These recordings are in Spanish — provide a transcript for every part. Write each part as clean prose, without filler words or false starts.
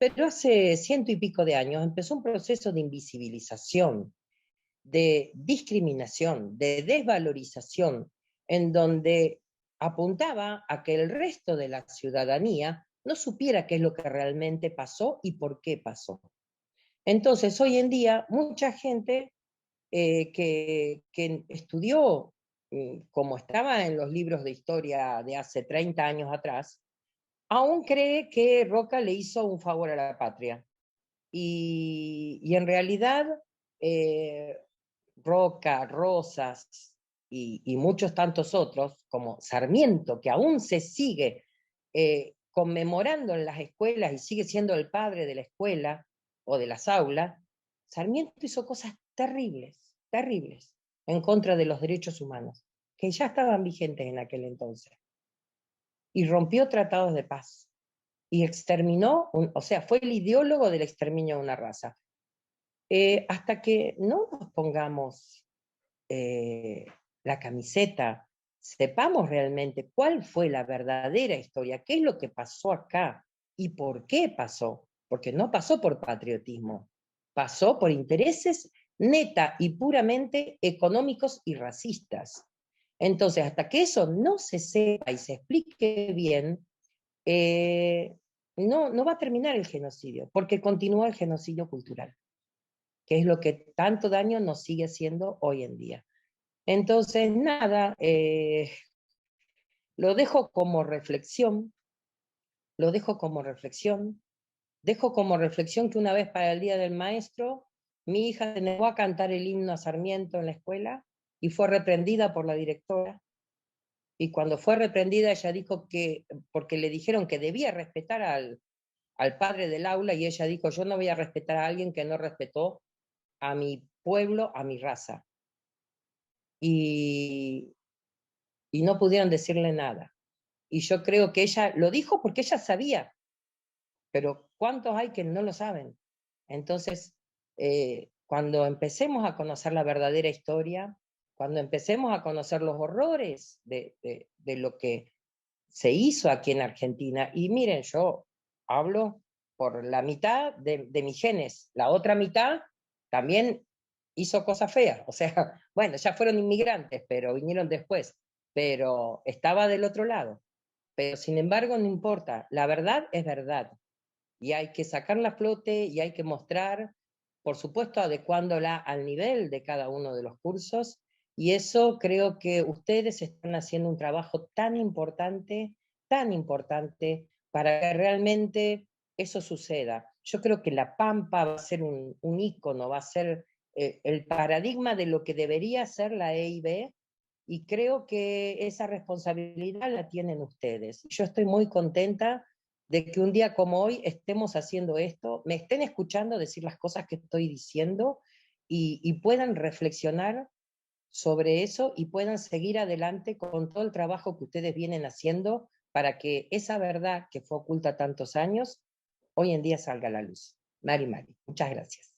Pero hace 100 y pico de años empezó un proceso de invisibilización, de discriminación, de desvalorización, en donde apuntaba a que el resto de la ciudadanía no supiera qué es lo que realmente pasó y por qué pasó. Entonces, hoy en día, mucha gente que estudió como estaba en los libros de historia de hace 30 años atrás, aún cree que Roca le hizo un favor a la patria. Y en realidad, eh, Roca, Rosas y muchos tantos otros, como Sarmiento, que aún se sigue conmemorando en las escuelas y sigue siendo el padre de la escuela o de las aulas, Sarmiento hizo cosas terribles, terribles, en contra de los derechos humanos, que ya estaban vigentes en aquel entonces, y rompió tratados de paz, y exterminó, o sea, fue el ideólogo del exterminio de una raza. Hasta que no nos pongamos eh, la camiseta, sepamos realmente cuál fue la verdadera historia, qué es lo que pasó acá y por qué pasó, porque no pasó por patriotismo, pasó por intereses neta y puramente económicos y racistas. Entonces, hasta que eso no se sepa y se explique bien, no va a terminar el genocidio, porque continúa el genocidio cultural, que es lo que tanto daño nos sigue haciendo hoy en día. Entonces, nada, lo dejo como reflexión, lo dejo como reflexión, dejo como reflexión que una vez para el Día del Maestro, mi hija se negó a cantar el himno a Sarmiento en la escuela y fue reprendida por la directora. Y cuando fue reprendida, ella dijo que, porque le dijeron que debía respetar al padre del aula, y ella dijo, yo no voy a respetar a alguien que no respetó a mi pueblo, a mi raza. Y, y no pudieron decirle nada. Y yo creo que ella lo dijo porque ella sabía, pero ¿cuántos hay que no lo saben? Entonces, cuando empecemos a conocer la verdadera historia, cuando empecemos a conocer los horrores de lo que se hizo aquí en Argentina, y miren, yo hablo por la mitad de mis genes, la otra mitad también hizo cosas feas, o sea, bueno, ya fueron inmigrantes, pero vinieron después, pero estaba del otro lado. Pero sin embargo, no importa, la verdad es verdad y hay que sacarla a flote y hay que mostrar, por supuesto, adecuándola al nivel de cada uno de los cursos. Y eso creo que ustedes están haciendo un trabajo tan importante para que realmente eso suceda. Yo creo que La Pampa va a ser un ícono, va a ser el paradigma de lo que debería ser la EIB, y creo que esa responsabilidad la tienen ustedes. Yo estoy muy contenta de que un día como hoy estemos haciendo esto, me estén escuchando decir las cosas que estoy diciendo y puedan reflexionar sobre eso y puedan seguir adelante con todo el trabajo que ustedes vienen haciendo para que esa verdad que fue oculta tantos años, hoy en día salga a la luz. Mari, muchas gracias.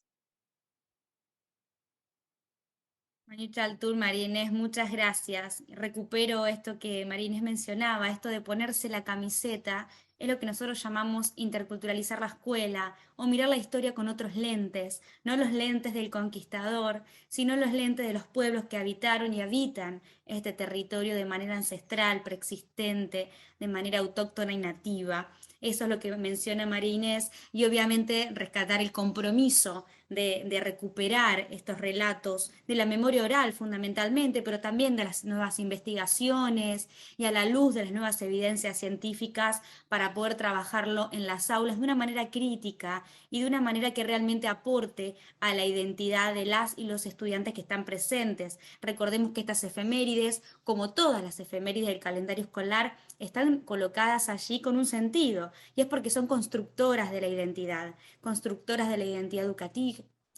Manita Altur, María Inés, muchas gracias. Recupero esto que María Inés mencionaba, esto de ponerse la camiseta, es lo que nosotros llamamos interculturalizar la escuela o mirar la historia con otros lentes, no los lentes del conquistador, sino los lentes de los pueblos que habitaron y habitan este territorio de manera ancestral, preexistente, de manera autóctona y nativa. Eso es lo que menciona María Inés y obviamente rescatar el compromiso de recuperar estos relatos de la memoria oral fundamentalmente, pero también de las nuevas investigaciones y a la luz de las nuevas evidencias científicas para poder trabajarlo en las aulas de una manera crítica y de una manera que realmente aporte a la identidad de las y los estudiantes que están presentes. Recordemos que estas efemérides, como todas las efemérides del calendario escolar, están colocadas allí con un sentido, y es porque son constructoras de la identidad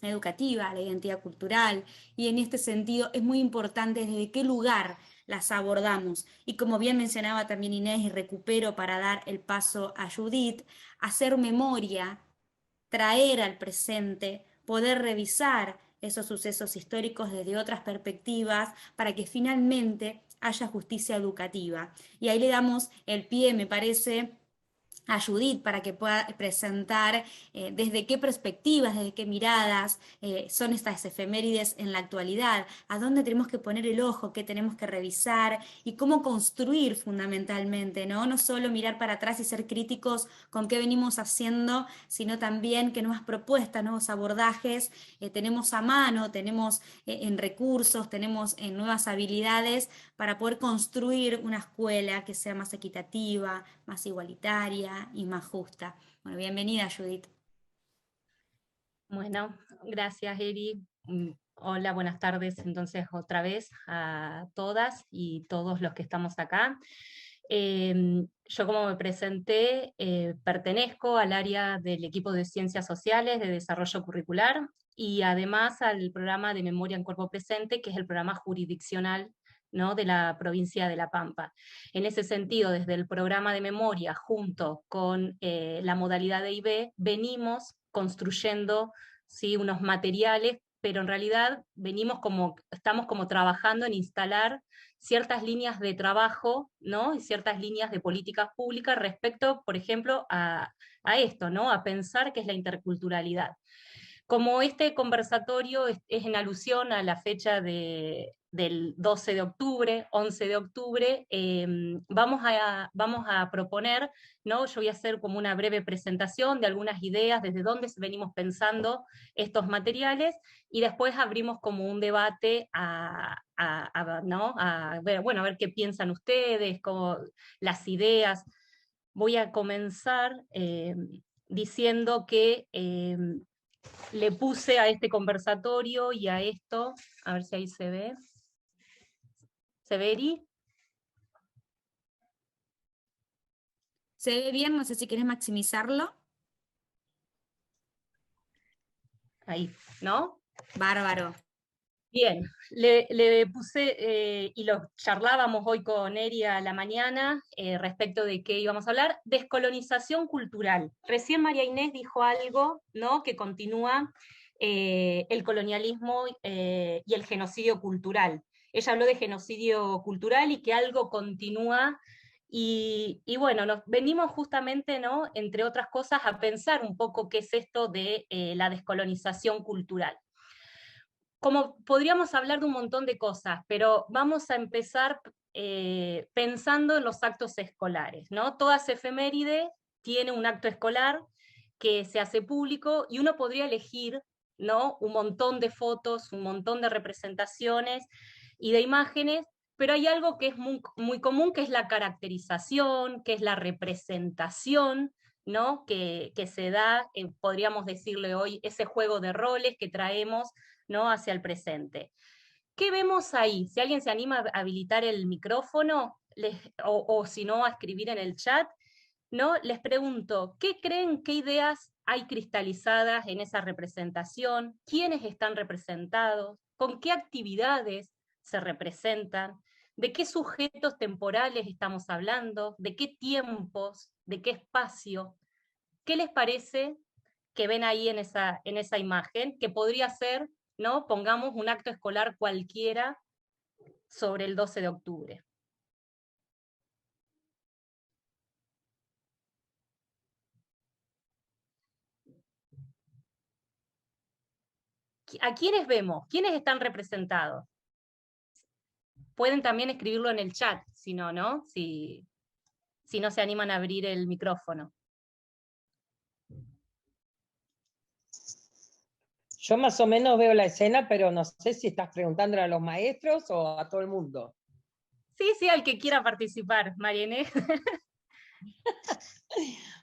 educativa, la identidad cultural, y en este sentido es muy importante desde qué lugar las abordamos. Y como bien mencionaba también Inés, y recupero para dar el paso a Judith, hacer memoria, traer al presente, poder revisar esos sucesos históricos desde otras perspectivas para que finalmente haya justicia educativa. Y ahí le damos el pie, me parece, a Judith para que pueda presentar desde qué perspectivas, desde qué miradas son estas efemérides en la actualidad, a dónde tenemos que poner el ojo, qué tenemos que revisar y cómo construir fundamentalmente, ¿no? No solo mirar para atrás y ser críticos con qué venimos haciendo, sino también qué nuevas propuestas, nuevos abordajes tenemos a mano, tenemos en recursos, tenemos en nuevas habilidades para poder construir una escuela que sea más equitativa, más igualitaria y más justa. Bueno, bienvenida, Judith. Bueno, gracias, Eri. Hola, buenas tardes entonces otra vez a todas y todos los que estamos acá. Yo, como me presenté, pertenezco al área del equipo de Ciencias Sociales, de Desarrollo Curricular, y además al programa de Memoria en Cuerpo Presente, que es el programa jurisdiccional, ¿no?, de la provincia de La Pampa. En ese sentido, desde el programa de memoria, junto con la modalidad de IB, venimos construyendo, ¿sí?, unos materiales, pero en realidad estamos como trabajando en instalar ciertas líneas de trabajo, ¿no?, y ciertas líneas de políticas públicas respecto, por ejemplo, a esto, ¿no?, a pensar qué es la interculturalidad. Como este conversatorio es en alusión a la fecha del 12 de octubre, 11 de octubre, vamos a proponer, ¿no? Yo voy a hacer como una breve presentación de algunas ideas, desde dónde venimos pensando estos materiales, y después abrimos como un debate ¿no?, a ver, bueno, a ver qué piensan ustedes, las ideas. Voy a comenzar diciendo que le puse a este conversatorio y a esto, a ver si ahí se ve. ¿Se ve, Eri? Se ve bien, no sé si querés maximizarlo. Ahí, ¿no? Bárbaro. Bien, le puse, y lo charlábamos hoy con Eri a la mañana, respecto de qué íbamos a hablar, descolonización cultural. Recién María Inés dijo algo, ¿no?, que continúa el colonialismo y el genocidio cultural. Ella habló de genocidio cultural y que algo continúa, y bueno, nos venimos justamente, ¿no?, entre otras cosas, a pensar un poco qué es esto de la descolonización cultural. Como podríamos hablar de un montón de cosas, pero vamos a empezar pensando en los actos escolares, ¿no? Toda efeméride tiene un acto escolar que se hace público y uno podría elegir, ¿no?, un montón de fotos, un montón de representaciones y de imágenes, pero hay algo que es muy, muy común, que es la caracterización, que es la representación, ¿no?, que se da, podríamos decirle hoy, ese juego de roles que traemos, ¿no?, hacia el presente. ¿Qué vemos ahí? Si alguien se anima a habilitar el micrófono, o si no, a escribir en el chat, ¿no?, les pregunto, ¿qué creen, qué ideas hay cristalizadas en esa representación? ¿Quiénes están representados? ¿Con qué actividades se representan? ¿De qué sujetos temporales estamos hablando? ¿De qué tiempos? ¿De qué espacio? ¿Qué les parece que ven ahí en esa imagen? Que podría ser, ¿no?, pongamos un acto escolar cualquiera sobre el 12 de octubre. ¿A quiénes vemos? ¿Quiénes están representados? Pueden también escribirlo en el chat, si no, ¿no? Si no se animan a abrir el micrófono. Yo más o menos veo la escena, pero no sé si estás preguntándole a los maestros o a todo el mundo. Sí, al que quiera participar, María Inés.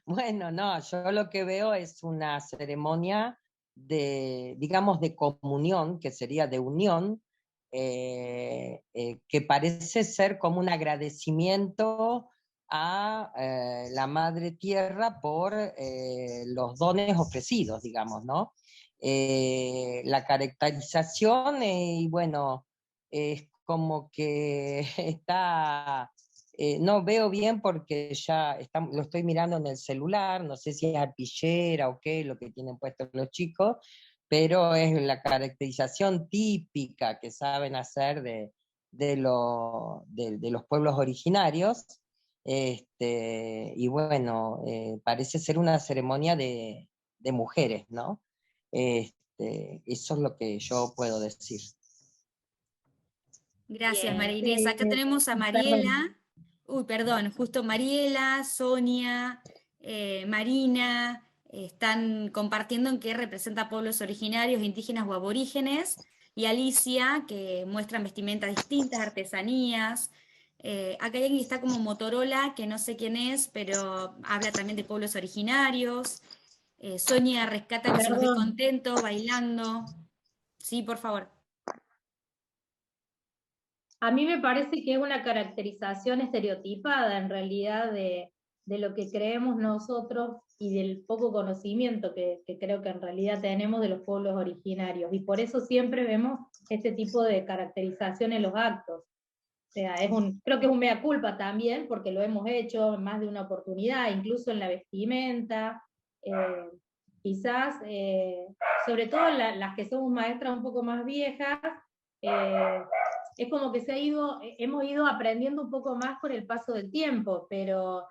Bueno, no, yo lo que veo es una ceremonia de, digamos, de comunión, que sería de unión, que parece ser como un agradecimiento a la Madre Tierra por los dones ofrecidos, digamos, ¿no? La caracterización, y bueno, es como que está... no veo bien porque ya lo estoy mirando en el celular, no sé si es arpillera o qué, lo que tienen puesto los chicos, pero es la caracterización típica que saben hacer de los pueblos originarios. Y bueno, parece ser una ceremonia de mujeres, ¿no? Eso es lo que yo puedo decir. Gracias, Bien. María Inés. Acá tenemos a Mariela. Uy, perdón, justo Mariela, Sonia, Marina, están compartiendo en qué representa pueblos originarios, indígenas o aborígenes, y Alicia, que muestran vestimentas distintas, artesanías. Acá hay alguien que está como Motorola, que no sé quién es, pero habla también de pueblos originarios. Sonia rescata que se los ve Perdón, contentos, bailando. Sí, por favor. a mí me parece que es una caracterización estereotipada en realidad de lo que creemos nosotros y del poco conocimiento que creo que en realidad tenemos de los pueblos originarios. Y por eso siempre vemos este tipo de caracterización en los actos. O sea, creo que es un mea culpa también, porque lo hemos hecho en más de una oportunidad, incluso en la vestimenta. Quizás, sobre todo las que somos maestras un poco más viejas, eh, es como que hemos ido aprendiendo un poco más con el paso del tiempo, pero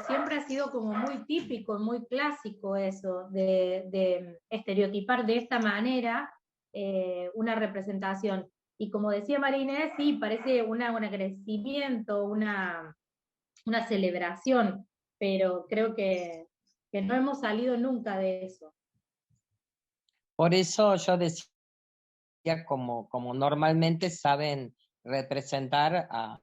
siempre ha sido como muy típico, muy clásico eso, de estereotipar de esta manera una representación. Y como decía María Inés, sí, parece un agradecimiento, una celebración, pero creo que no hemos salido nunca de eso. Por eso yo decía, como normalmente saben representar a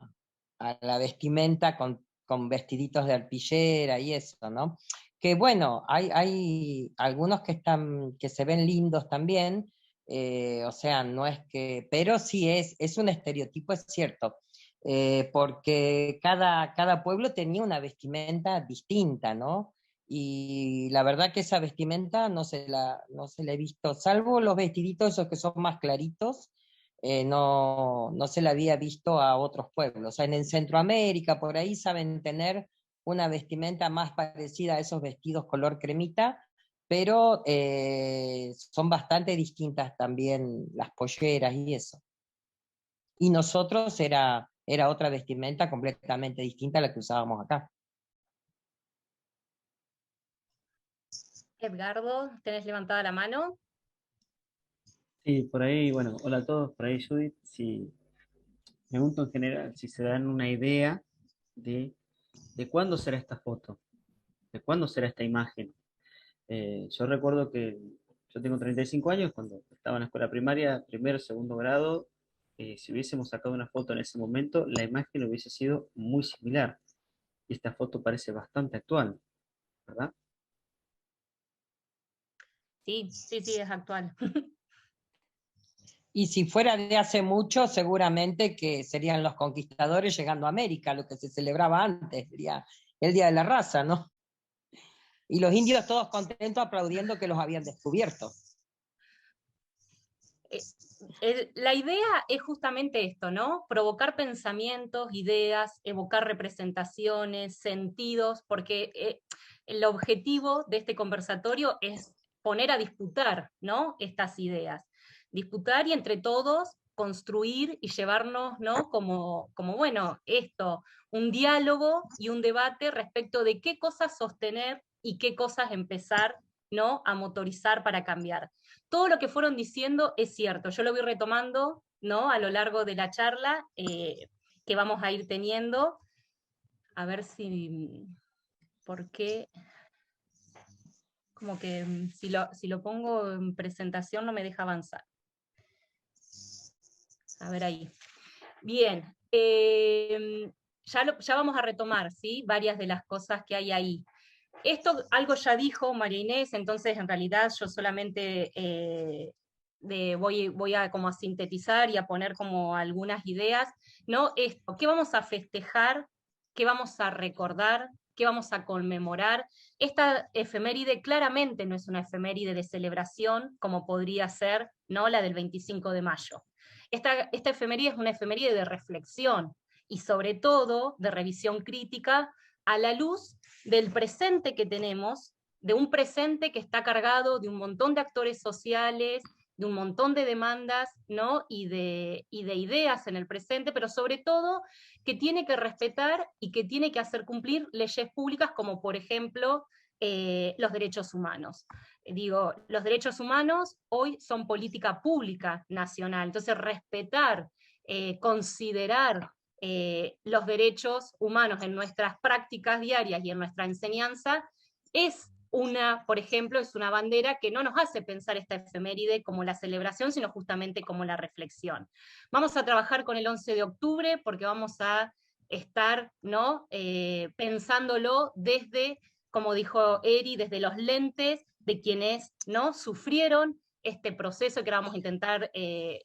la vestimenta con vestiditos de arpillera y eso, ¿no? Que bueno, hay algunos que se ven lindos también, o sea, no es que, pero sí es un estereotipo, es cierto, porque cada pueblo tenía una vestimenta distinta, ¿no? Y la verdad que esa vestimenta no se la he visto, salvo los vestiditos esos que son más claritos, no se la había visto a otros pueblos. O sea, en Centroamérica, por ahí saben tener una vestimenta más parecida a esos vestidos color cremita, pero son bastante distintas también las polleras y eso. Y nosotros era otra vestimenta completamente distinta a la que usábamos acá. Edgardo, ¿tenés levantada la mano? Sí, por ahí, bueno, hola a todos, por ahí Judith, si pregunto en general si se dan una idea de, de cuándo será esta foto, de cuándo será esta imagen. Yo recuerdo que yo tengo 35 años, cuando estaba en la escuela primaria, primero, segundo grado, si hubiésemos sacado una foto en ese momento, la imagen hubiese sido muy similar. Y esta foto parece bastante actual, ¿verdad? Sí, sí, sí, es actual. Y si fuera de hace mucho, seguramente que serían los conquistadores llegando a América, lo que se celebraba antes, sería el Día de la Raza, ¿no? Y los indios todos contentos aplaudiendo que los habían descubierto. La idea es justamente esto, ¿no? Provocar pensamientos, ideas, evocar representaciones, sentidos, porque el objetivo de este conversatorio es poner a disputar, ¿no? Estas ideas. Disputar y entre todos construir y llevarnos, ¿no? Como bueno, esto, un diálogo y un debate respecto de qué cosas sostener y qué cosas empezar, ¿no? A motorizar para cambiar. Todo lo que fueron diciendo es cierto, yo lo voy retomando, ¿no? A lo largo de la charla que vamos a ir teniendo, a ver si, ¿por qué? Como que si lo pongo en presentación no me deja avanzar. A ver ahí. Bien, ya vamos a retomar, ¿sí? Varias de las cosas que hay ahí. Esto algo ya dijo María Inés, entonces en realidad yo solamente voy a como a sintetizar y a poner como algunas ideas, ¿no? Esto, ¿qué vamos a festejar? ¿Qué vamos a recordar? ¿Qué vamos a conmemorar? Esta efeméride claramente no es una efeméride de celebración como podría ser, ¿no? La del 25 de mayo. Esta efeméride es una efeméride de reflexión y sobre todo de revisión crítica a la luz del presente que tenemos, de un presente que está cargado de un montón de actores sociales, de un montón de demandas, ¿no? y de ideas en el presente, pero sobre todo que tiene que respetar y que tiene que hacer cumplir leyes públicas, como por ejemplo los derechos humanos. Digo, los derechos humanos hoy son política pública nacional, entonces respetar, considerar los derechos humanos en nuestras prácticas diarias y en nuestra enseñanza es por ejemplo, es una bandera que no nos hace pensar esta efeméride como la celebración, sino justamente como la reflexión. Vamos a trabajar con el 11 de octubre porque vamos a estar, ¿no? Pensándolo desde, como dijo Eri, desde los lentes de quienes, ¿no? Sufrieron este proceso que vamos a intentar,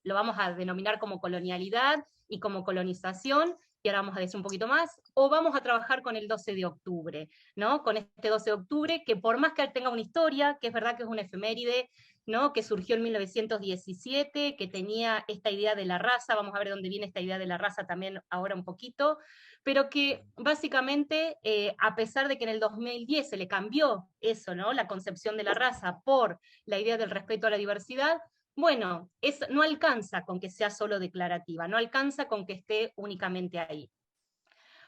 lo vamos a denominar como colonialidad y como colonización, y ahora vamos a decir un poquito más, o vamos a trabajar con el 12 de octubre, ¿no? Con este 12 de octubre, que por más que tenga una historia, que es verdad que es una efeméride, ¿no? Que surgió en 1917, que tenía esta idea de la raza, vamos a ver dónde viene esta idea de la raza también ahora un poquito, pero que básicamente, a pesar de que en el 2010 se le cambió eso, ¿no? La concepción de la raza por la idea del respeto a la diversidad, bueno, no alcanza con que sea solo declarativa, no alcanza con que esté únicamente ahí.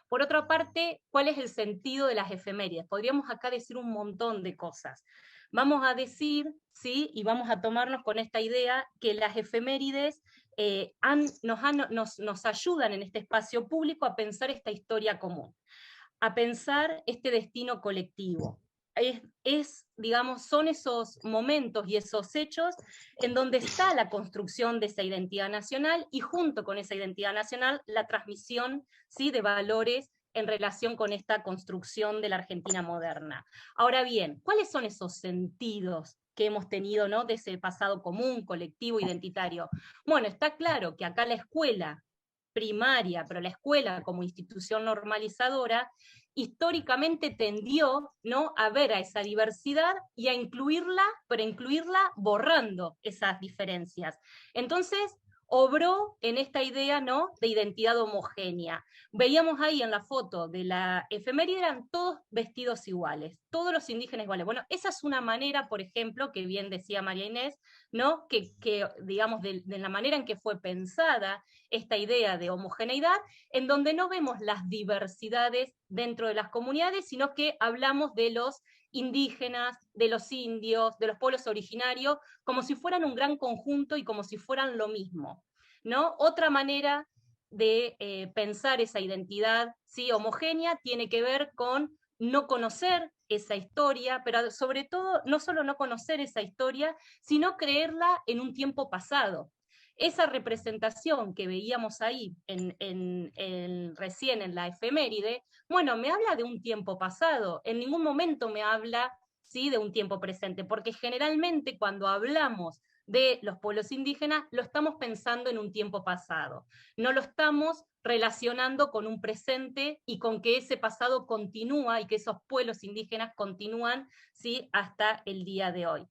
Por otra parte, ¿cuál es el sentido de las efemérides? Podríamos acá decir un montón de cosas. Vamos a decir, ¿sí? Y vamos a tomarnos con esta idea que las efemérides nos ayudan en este espacio público a pensar esta historia común, a pensar este destino colectivo. Digamos, son esos momentos y esos hechos en donde está la construcción de esa identidad nacional y junto con esa identidad nacional la transmisión, ¿sí? De valores en relación con esta construcción de la Argentina moderna. Ahora bien, ¿cuáles son esos sentidos que hemos tenido, ¿no? De ese pasado común, colectivo, identitario? Bueno, está claro que acá la escuela primaria, pero la escuela como institución normalizadora, históricamente tendió, ¿no? a ver a esa diversidad y a incluirla, pero incluirla borrando esas diferencias. Entonces, obró en esta idea, ¿no? de identidad homogénea. Veíamos ahí en la foto de la efeméride, eran todos vestidos iguales, todos los indígenas iguales. Bueno, esa es una manera, por ejemplo, que bien decía María Inés, ¿no? que digamos, de la manera en que fue pensada esta idea de homogeneidad, en donde no vemos las diversidades dentro de las comunidades, sino que hablamos de los indígenas, de los indios, de los pueblos originarios, como si fueran un gran conjunto y como si fueran lo mismo, ¿no? Otra manera de pensar esa identidad, ¿sí? homogénea tiene que ver con no conocer esa historia, pero sobre todo no solo no conocer esa historia, sino creerla en un tiempo pasado. Esa representación que veíamos ahí recién en la efeméride, bueno, me habla de un tiempo pasado, en ningún momento me habla, ¿sí? de un tiempo presente, porque generalmente cuando hablamos de los pueblos indígenas, lo estamos pensando en un tiempo pasado, no lo estamos relacionando con un presente y con que ese pasado continúa y que esos pueblos indígenas continúan, ¿sí? hasta el día de hoy.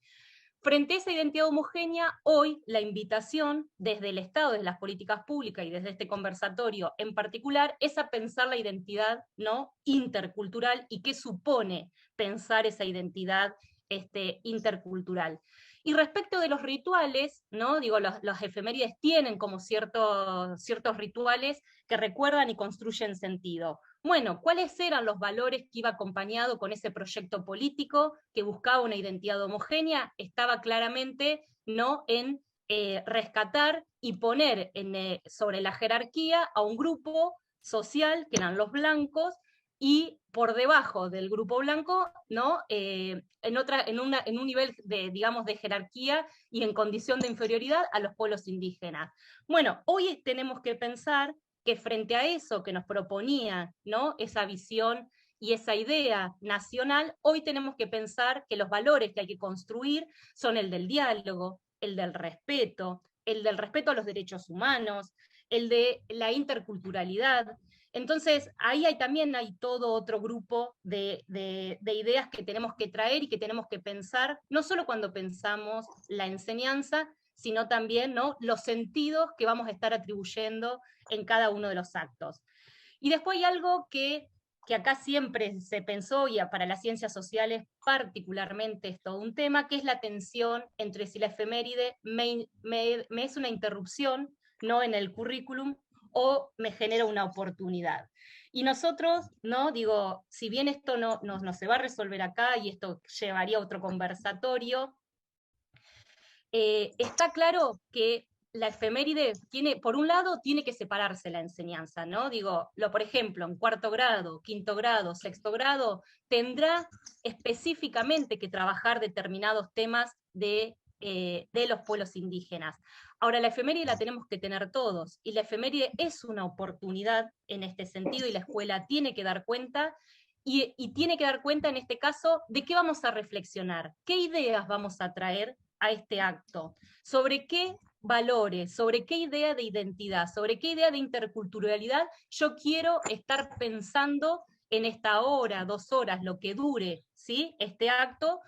Frente a esa identidad homogénea, hoy la invitación desde el Estado, desde las políticas públicas y desde este conversatorio en particular, es a pensar la identidad, ¿no? intercultural y qué supone pensar esa identidad intercultural. Y respecto de los rituales, ¿no? Digo, los efemérides tienen como ciertos rituales que recuerdan y construyen sentido. Bueno, ¿cuáles eran los valores que iba acompañado con ese proyecto político que buscaba una identidad homogénea? Estaba claramente, ¿no? en rescatar y poner sobre la jerarquía a un grupo social, que eran los blancos, y por debajo del grupo blanco, ¿no? en un nivel digamos, de jerarquía y en condición de inferioridad a los pueblos indígenas. Bueno, hoy tenemos que pensar que frente a eso que nos proponía, ¿no? esa visión y esa idea nacional, hoy tenemos que pensar que los valores que hay que construir son el del diálogo, el del respeto a los derechos humanos, el de la interculturalidad. Entonces, ahí también hay todo otro grupo de ideas que tenemos que traer y que tenemos que pensar, no solo cuando pensamos la enseñanza, sino también, ¿no? los sentidos que vamos a estar atribuyendo en cada uno de los actos. Y después hay algo que que acá siempre se pensó, y para las ciencias sociales particularmente es todo un tema, que es la tensión entre si la efeméride me es una interrupción, ¿no?, en el currículum, o me genera una oportunidad. Y nosotros, ¿no?, digo, si bien esto no se va a resolver acá, y esto llevaría a otro conversatorio, está claro que la efeméride tiene, por un lado, tiene que separarse la enseñanza, ¿no? Digo, por ejemplo, en 4º grado, 5º grado, 6º grado, tendrá específicamente que trabajar determinados temas de los pueblos indígenas. Ahora, la efeméride la tenemos que tener todos, y la efeméride es una oportunidad en este sentido, y la escuela tiene que dar cuenta, y tiene que dar cuenta en este caso de qué vamos a reflexionar, qué ideas vamos a traer a este acto, sobre qué valores, sobre qué idea de identidad, sobre qué idea de interculturalidad yo quiero estar pensando en esta hora, 2 horas, lo que dure, ¿sí?, este acto,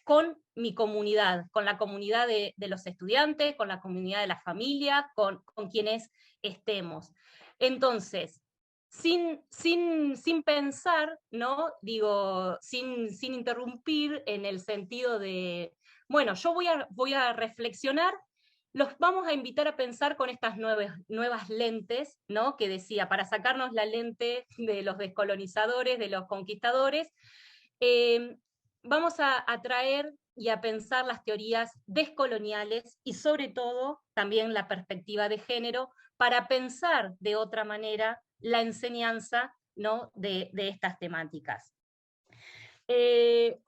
con mi comunidad, con la comunidad de los estudiantes, con la comunidad de la familia, con quienes estemos. Entonces, sin pensar, ¿no?, digo, sin interrumpir en el sentido de, bueno, yo voy a reflexionar, los vamos a invitar a pensar con estas nuevas lentes, ¿no?, que decía, para sacarnos la lente de los descolonizadores, de los conquistadores, vamos a traer y a pensar las teorías descoloniales, y sobre todo también la perspectiva de género, para pensar de otra manera la enseñanza, ¿no?, de estas temáticas.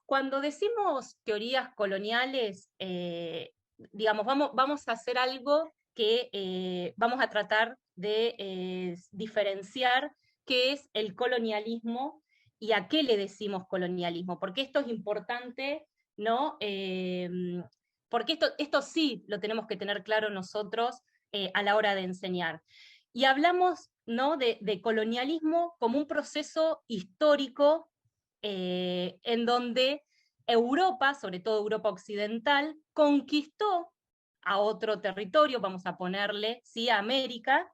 Cuando decimos teorías coloniales, digamos, vamos a hacer algo que vamos a tratar de diferenciar qué es el colonialismo y a qué le decimos colonialismo, porque esto es importante, ¿no? Porque esto sí lo tenemos que tener claro nosotros a la hora de enseñar. Y hablamos, ¿no?, de colonialismo como un proceso histórico en donde Europa, sobre todo Europa occidental, conquistó a otro territorio, vamos a ponerle, ¿sí?, a América,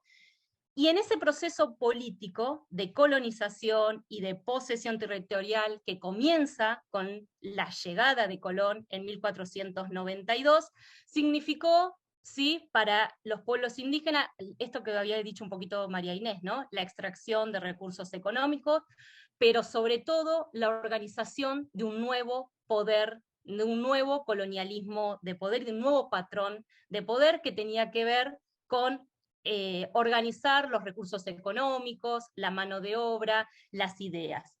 y en ese proceso político de colonización y de posesión territorial que comienza con la llegada de Colón en 1492, significó, sí, para los pueblos indígenas, esto que había dicho un poquito María Inés, ¿no?, la extracción de recursos económicos, pero sobre todo la organización de un nuevo poder, de un nuevo colonialismo de poder, de un nuevo patrón de poder que tenía que ver con organizar los recursos económicos, la mano de obra, las ideas.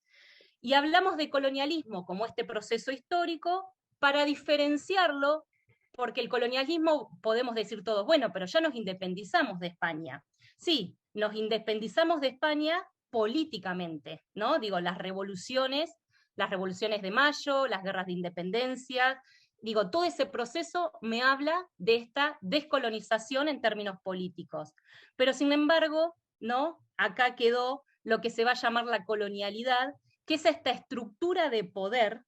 Y hablamos de colonialismo como este proceso histórico para diferenciarlo, porque el colonialismo podemos decir todos, bueno, pero ya nos independizamos de España. Sí, nos independizamos de España políticamente, ¿no? Digo, las revoluciones de Mayo, las guerras de independencia, digo, todo ese proceso me habla de esta descolonización en términos políticos. Pero sin embargo, ¿no?, acá quedó lo que se va a llamar la colonialidad, que es esta estructura de poder,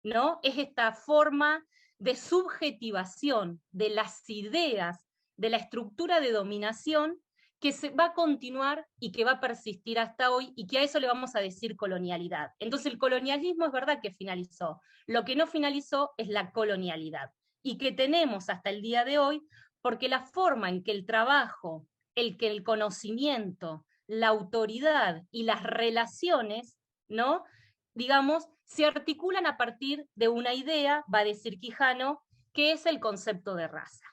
¿no?, es esta forma de subjetivación de las ideas, de la estructura de dominación, que se va a continuar y que va a persistir hasta hoy, y que a eso le vamos a decir colonialidad. Entonces el colonialismo es verdad que finalizó, lo que no finalizó es la colonialidad, y que tenemos hasta el día de hoy, porque la forma en que el trabajo, que el conocimiento, la autoridad y las relaciones, ¿no?, digamos, se articulan a partir de una idea, va a decir Quijano, que es el concepto de raza.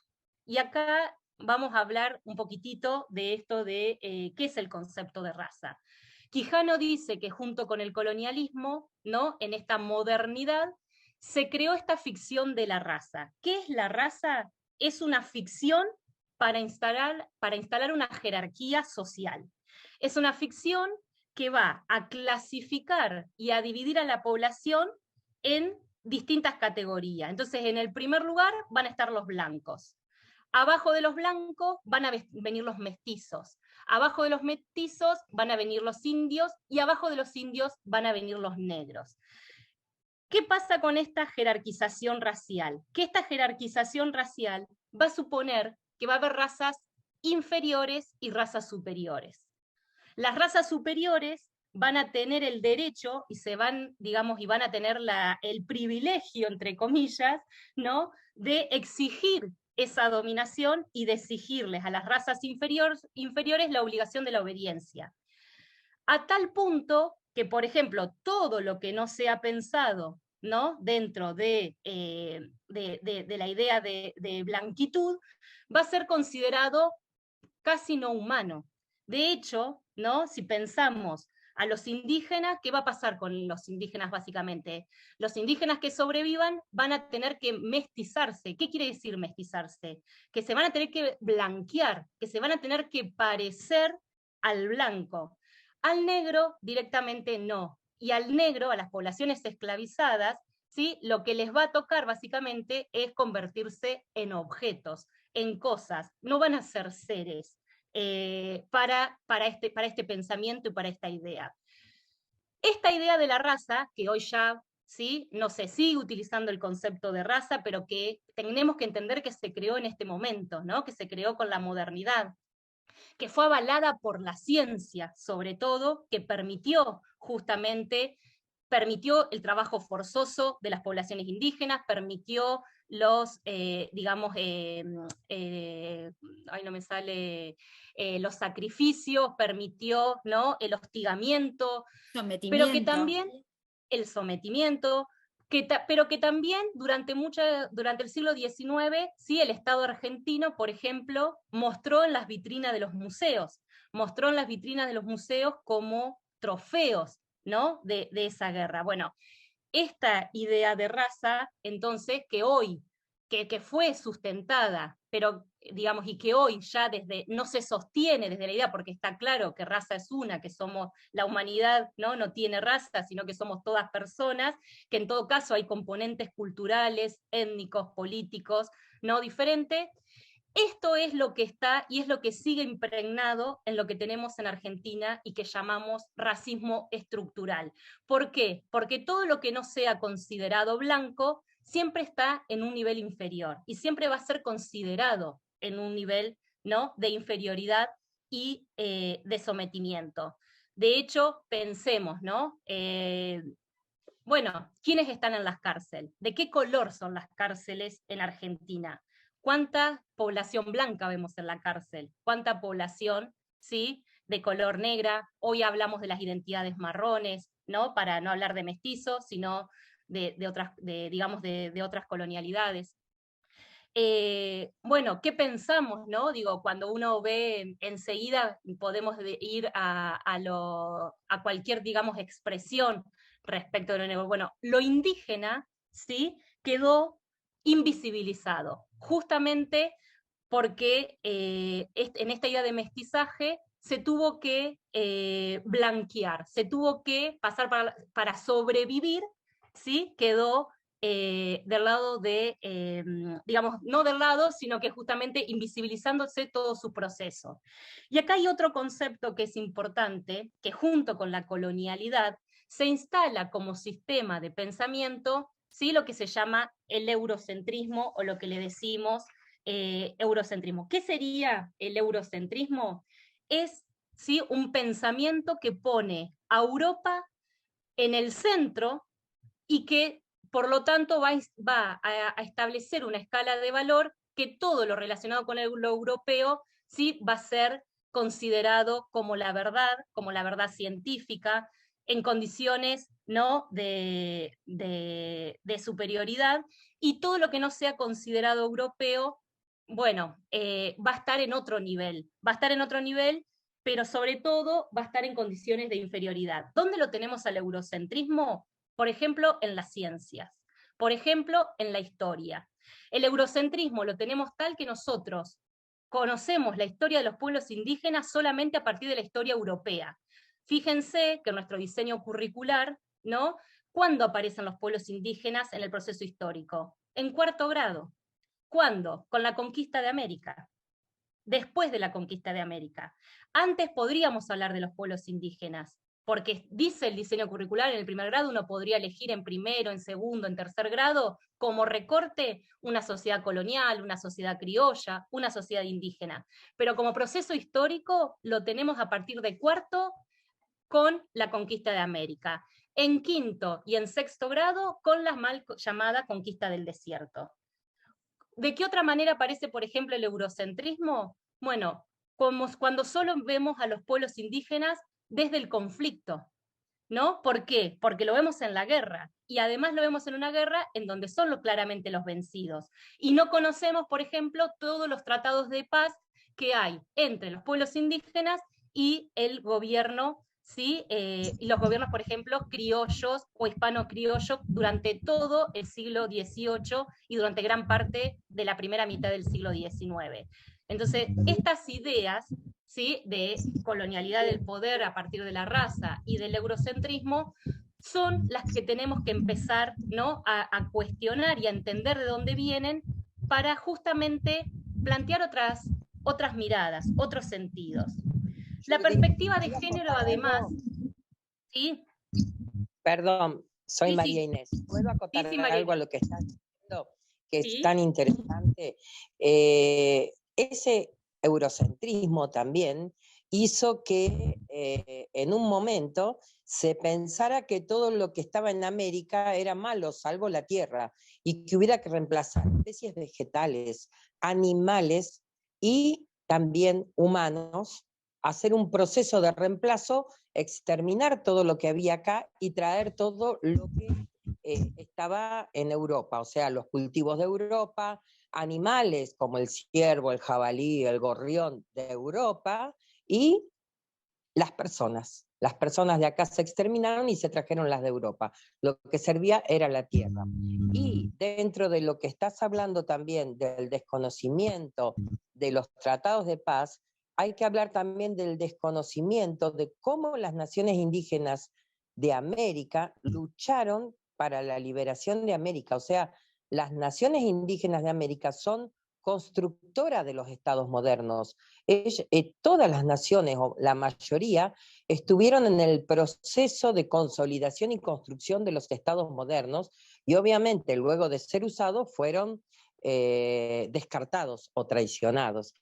Y acá vamos a hablar un poquitito de esto de qué es el concepto de raza. Quijano dice que junto con el colonialismo, ¿no?, en esta modernidad, se creó esta ficción de la raza. ¿Qué es la raza? Es una ficción para instalar una jerarquía social. Es una ficción que va a clasificar y a dividir a la población en distintas categorías. Entonces, en el primer lugar van a estar los blancos. Abajo de los blancos van a venir los mestizos. Abajo de los mestizos van a venir los indios, y abajo de los indios van a venir los negros. ¿Qué pasa con esta jerarquización racial? Que esta jerarquización racial va a suponer que va a haber razas inferiores y razas superiores. Las razas superiores van a tener el derecho y se van, digamos, y van a tener el privilegio, entre comillas, ¿no?, de exigir esa dominación y de exigirles a las razas inferiores la obligación de la obediencia. A tal punto que, por ejemplo, todo lo que no se ha pensado, ¿no?, dentro de la idea de blanquitud, va a ser considerado casi no humano. De hecho, ¿no?, si pensamos a los indígenas, ¿qué va a pasar con los indígenas básicamente? Los indígenas que sobrevivan van a tener que mestizarse. ¿Qué quiere decir mestizarse? Que se van a tener que blanquear, que se van a tener que parecer al blanco. Al negro directamente no. Y al negro, a las poblaciones esclavizadas, ¿sí?, lo que les va a tocar básicamente es convertirse en objetos, en cosas. No van a ser seres. Para este pensamiento y para esta idea. Esta idea de la raza, que hoy ya, ¿sí?, no se sigue utilizando el concepto de raza, pero que tenemos que entender que se creó en este momento, ¿no?, que se creó con la modernidad, que fue avalada por la ciencia, sobre todo, que permitió el trabajo forzoso de las poblaciones indígenas, permitió los, los sacrificios, permitió, ¿no?, el hostigamiento, pero que también el sometimiento, pero que también durante el siglo XIX, sí, el Estado argentino, por ejemplo, mostró en las vitrinas de los museos como trofeos, ¿no?, de esa guerra. Bueno, esta idea de raza, entonces, que hoy, que fue sustentada, pero digamos, y que hoy ya no se sostiene desde la idea, porque está claro que raza es una, que somos, la humanidad no tiene raza, sino que somos todas personas, que en todo caso hay componentes culturales, étnicos, políticos, no diferentes. Esto es lo que está y es lo que sigue impregnado en lo que tenemos en Argentina y que llamamos racismo estructural. ¿Por qué? Porque todo lo que no sea considerado blanco siempre está en un nivel inferior y siempre va a ser considerado en un nivel, ¿no?, de inferioridad y de sometimiento. De hecho, pensemos, ¿no? Bueno, ¿quiénes están en las cárceles? ¿De qué color son las cárceles en Argentina? ¿Cuánta población blanca vemos en la cárcel? ¿Cuánta población, sí, de color negra? Hoy hablamos de las identidades marrones, ¿no?, para no hablar de mestizos, sino de otras colonialidades. Bueno, ¿qué pensamos, no? Digo, cuando uno ve enseguida, podemos ir a cualquier, digamos, expresión respecto de lo negro. Bueno, lo indígena, ¿sí?, quedó invisibilizado, justamente porque en esta idea de mestizaje se tuvo que blanquear, se tuvo que pasar para sobrevivir, ¿sí?, quedó del lado de, digamos, no del lado, sino que justamente invisibilizándose todo su proceso. Y acá hay otro concepto que es importante, que junto con la colonialidad se instala como sistema de pensamiento, ¿sí?, lo que se llama el eurocentrismo, o lo que le decimos eurocentrismo. ¿Qué sería el eurocentrismo? Es, ¿sí?, un pensamiento que pone a Europa en el centro y que por lo tanto va a establecer una escala de valor que todo lo relacionado con lo europeo, ¿sí?, va a ser considerado como la verdad científica, en condiciones, ¿no?, de superioridad, y todo lo que no sea considerado europeo, bueno, va a estar en otro nivel, pero sobre todo va a estar en condiciones de inferioridad. ¿Dónde lo tenemos al eurocentrismo? Por ejemplo, en las ciencias, por ejemplo, en la historia. El eurocentrismo lo tenemos tal que nosotros conocemos la historia de los pueblos indígenas solamente a partir de la historia europea. Fíjense que en nuestro diseño curricular, ¿no?, ¿cuándo aparecen los pueblos indígenas en el proceso histórico? En cuarto grado. ¿Cuándo? Con la conquista de América. Después de la conquista de América. Antes podríamos hablar de los pueblos indígenas, porque dice el diseño curricular, en el primer grado uno podría elegir en primero, en segundo, en tercer grado, como recorte, una sociedad colonial, una sociedad criolla, una sociedad indígena. Pero como proceso histórico lo tenemos a partir de cuarto, con la conquista de América. En quinto y en sexto grado, con la mal llamada conquista del desierto. ¿De qué otra manera aparece, por ejemplo, el eurocentrismo? Bueno, como cuando solo vemos a los pueblos indígenas desde el conflicto, ¿no? ¿Por qué? Porque lo vemos en la guerra, y además lo vemos en una guerra en donde son claramente los vencidos. Y no conocemos, por ejemplo, todos los tratados de paz que hay entre los pueblos indígenas y el gobierno, ¿sí? Y los gobiernos, por ejemplo, criollos o hispano-criollos durante todo el siglo XVIII y durante gran parte de la primera mitad del siglo XIX. Entonces, estas ideas, ¿sí?, de colonialidad del poder a partir de la raza y del eurocentrismo son las que tenemos que empezar, ¿no?, a cuestionar y a entender de dónde vienen para justamente plantear otras miradas, otros sentidos. La perspectiva de género, además, ¿sí? Perdón, soy Sí, María sí. Inés. ¿Puedo acotar Sí, María algo a Inés. lo que estás diciendo? Que Sí. es tan interesante. Ese eurocentrismo también hizo que en un momento se pensara que todo lo que estaba en América era malo, salvo la tierra, y que hubiera que reemplazar especies vegetales, animales y también humanos, hacer un proceso de reemplazo, exterminar todo lo que había acá y traer todo lo que estaba en Europa, o sea, los cultivos de Europa, animales como el ciervo, el jabalí, el gorrión de Europa, y las personas. Las personas de acá se exterminaron y se trajeron las de Europa. Lo que servía era la tierra. Y dentro de lo que estás hablando también del desconocimiento de los tratados de paz, hay que hablar también del desconocimiento de cómo las naciones indígenas de América lucharon para la liberación de América. O sea, las naciones indígenas de América son constructoras de los estados modernos. Todas las naciones, o la mayoría, estuvieron en el proceso de consolidación y construcción de los estados modernos, y obviamente luego de ser usados fueron descartados o traicionados.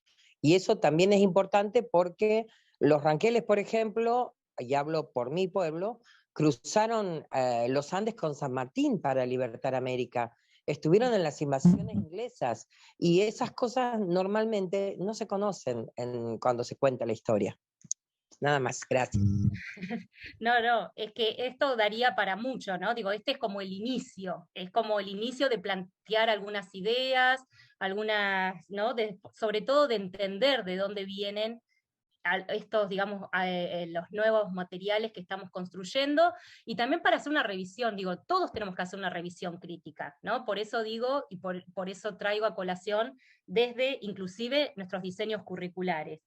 Y eso también es importante porque los ranqueles, por ejemplo, y hablo por mi pueblo, cruzaron los Andes con San Martín para libertar América. Estuvieron en las invasiones inglesas, y esas cosas normalmente no se conocen cuando se cuenta la historia. Nada más, gracias. No, es que esto daría para mucho, ¿no? Digo, este es como el inicio de plantear algunas ideas, ¿no? Sobre todo de entender de dónde vienen estos, digamos, los nuevos materiales que estamos construyendo, y también para hacer una revisión, digo, todos tenemos que hacer una revisión crítica, ¿no? Por eso digo, y por eso traigo a colación desde inclusive nuestros diseños curriculares.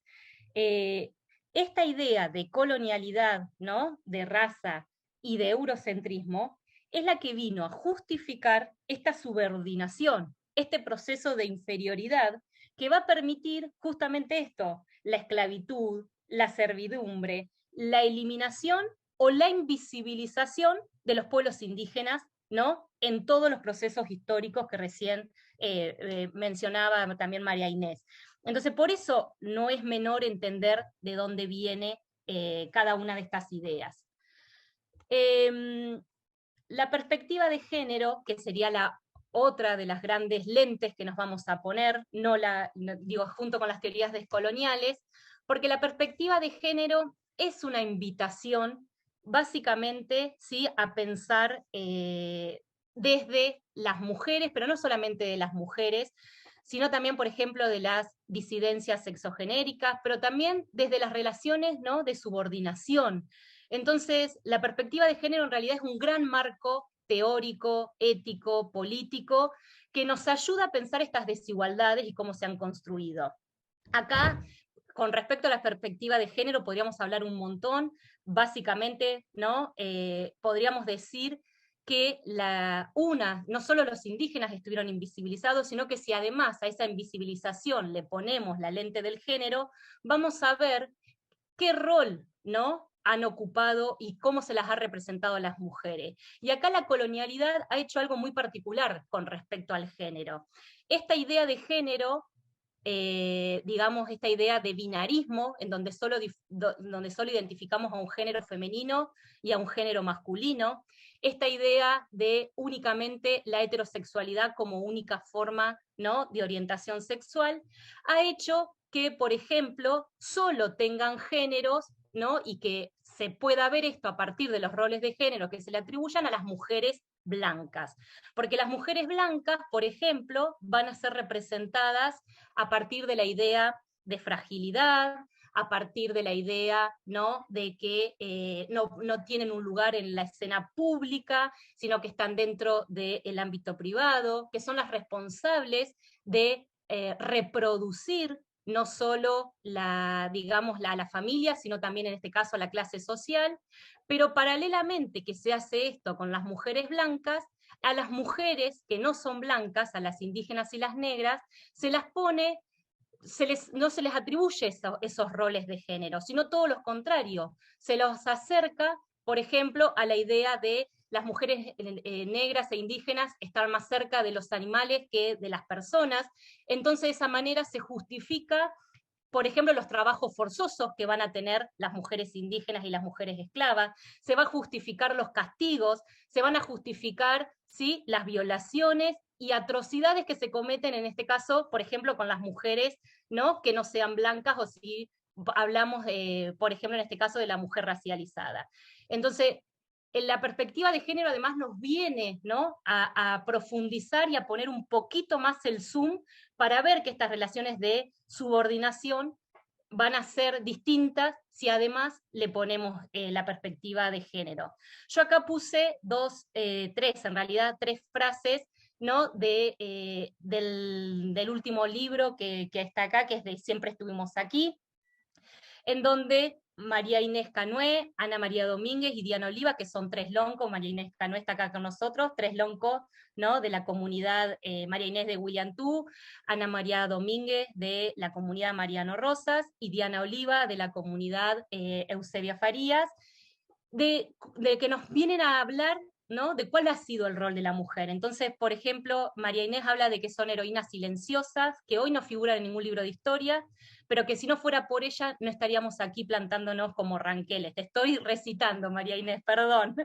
Esta idea de colonialidad, ¿no?, de raza y de eurocentrismo, es la que vino a justificar esta subordinación, este proceso de inferioridad que va a permitir justamente esto, la esclavitud, la servidumbre, la eliminación o la invisibilización de los pueblos indígenas, ¿no?, en todos los procesos históricos que recién mencionaba también María Inés. Entonces, por eso no es menor entender de dónde viene cada una de estas ideas. La perspectiva de género, que sería la otra de las grandes lentes que nos vamos a poner, digo, junto con las teorías descoloniales, porque la perspectiva de género es una invitación, básicamente, ¿sí?, a pensar desde las mujeres, pero no solamente de las mujeres, sino también, por ejemplo, de las disidencias sexogenéricas, pero también desde las relaciones, ¿no?, de subordinación. Entonces, la perspectiva de género en realidad es un gran marco teórico, ético, político, que nos ayuda a pensar estas desigualdades y cómo se han construido. Acá, con respecto a la perspectiva de género, podríamos hablar un montón. Básicamente, ¿no?, podríamos decir que no solo los indígenas estuvieron invisibilizados, sino que si además a esa invisibilización le ponemos la lente del género, vamos a ver qué rol, ¿no?, han ocupado y cómo se las ha representado a las mujeres. Y acá la colonialidad ha hecho algo muy particular con respecto al género. Esta idea de género digamos, esta idea de binarismo, en donde solo identificamos a un género femenino y a un género masculino, esta idea de únicamente la heterosexualidad como única forma, ¿no?, de orientación sexual, ha hecho que, por ejemplo, solo tengan géneros, ¿no?, y que se pueda ver esto a partir de los roles de género que se le atribuyan a las mujeres blancas. Porque las mujeres blancas, por ejemplo, van a ser representadas a partir de la idea de fragilidad, a partir de la idea, ¿no?, de que no tienen un lugar en la escena pública, sino que están dentro del ámbito privado, que son las responsables de reproducir no solo la familia, sino también en este caso la clase social, pero paralelamente que se hace esto con las mujeres blancas, a las mujeres que no son blancas, a las indígenas y las negras, se las pone, no se les atribuye esos roles de género, sino todo lo contrario, se los acerca, por ejemplo, a la idea de las mujeres negras e indígenas estar más cerca de los animales que de las personas, entonces de esa manera se justifica, por ejemplo, los trabajos forzosos que van a tener las mujeres indígenas y las mujeres esclavas, se van a justificar los castigos, se van a justificar, ¿sí?, las violaciones y atrocidades que se cometen, en este caso, por ejemplo, con las mujeres, ¿no?, que no sean blancas, o si hablamos, por ejemplo, en este caso, de la mujer racializada. Entonces, en la perspectiva de género además nos viene, ¿no?, a profundizar y a poner un poquito más el zoom para ver que estas relaciones de subordinación van a ser distintas si además le ponemos la perspectiva de género. Yo acá puse tres frases, ¿no?, del último libro que está acá, que es de Siempre estuvimos aquí, en donde María Inés Canué, Ana María Domínguez y Diana Oliva, que son tres loncos, María Inés Canué está acá con nosotros, tres loncos, ¿no?, de la comunidad María Inés de Williantú, Ana María Domínguez de la comunidad Mariano Rosas, y Diana Oliva de la comunidad Eusebia Farías, de que nos vienen a hablar, ¿no?, de cuál ha sido el rol de la mujer. Entonces, por ejemplo, María Inés habla de que son heroínas silenciosas, que hoy no figuran en ningún libro de historia, pero que si no fuera por ella no estaríamos aquí plantándonos como ranqueles. Te estoy recitando, María Inés, perdón,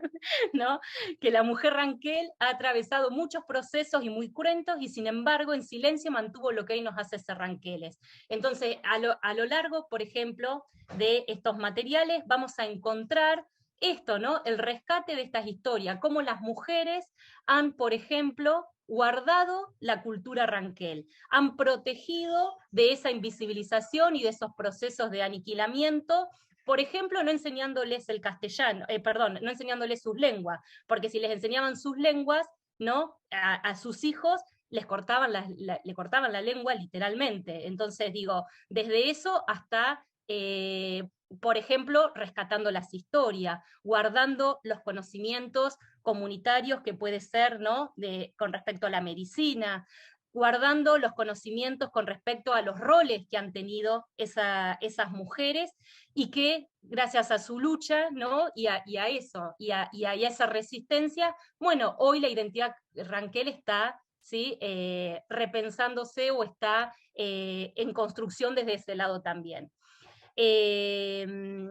¿no? Que la mujer ranquel ha atravesado muchos procesos y muy cruentos, y sin embargo en silencio mantuvo lo que hoy nos hace ser ranqueles. Entonces, a lo largo, por ejemplo, de estos materiales vamos a encontrar esto, ¿no?, el rescate de estas historias, cómo las mujeres han, por ejemplo, guardado la cultura ranquel, han protegido de esa invisibilización y de esos procesos de aniquilamiento, por ejemplo, no enseñándoles el castellano, no enseñándoles sus lenguas, porque si les enseñaban sus lenguas, ¿no?, a sus hijos le cortaban la lengua literalmente. Entonces, digo, desde eso hasta por ejemplo, rescatando las historias, guardando los conocimientos comunitarios que puede ser, ¿no?, con respecto a la medicina, guardando los conocimientos con respecto a los roles que han tenido esas mujeres, y que gracias a su lucha, ¿no?, y a esa resistencia, bueno, hoy la identidad ranquel está, ¿sí?, repensándose, o está en construcción desde ese lado también. Ya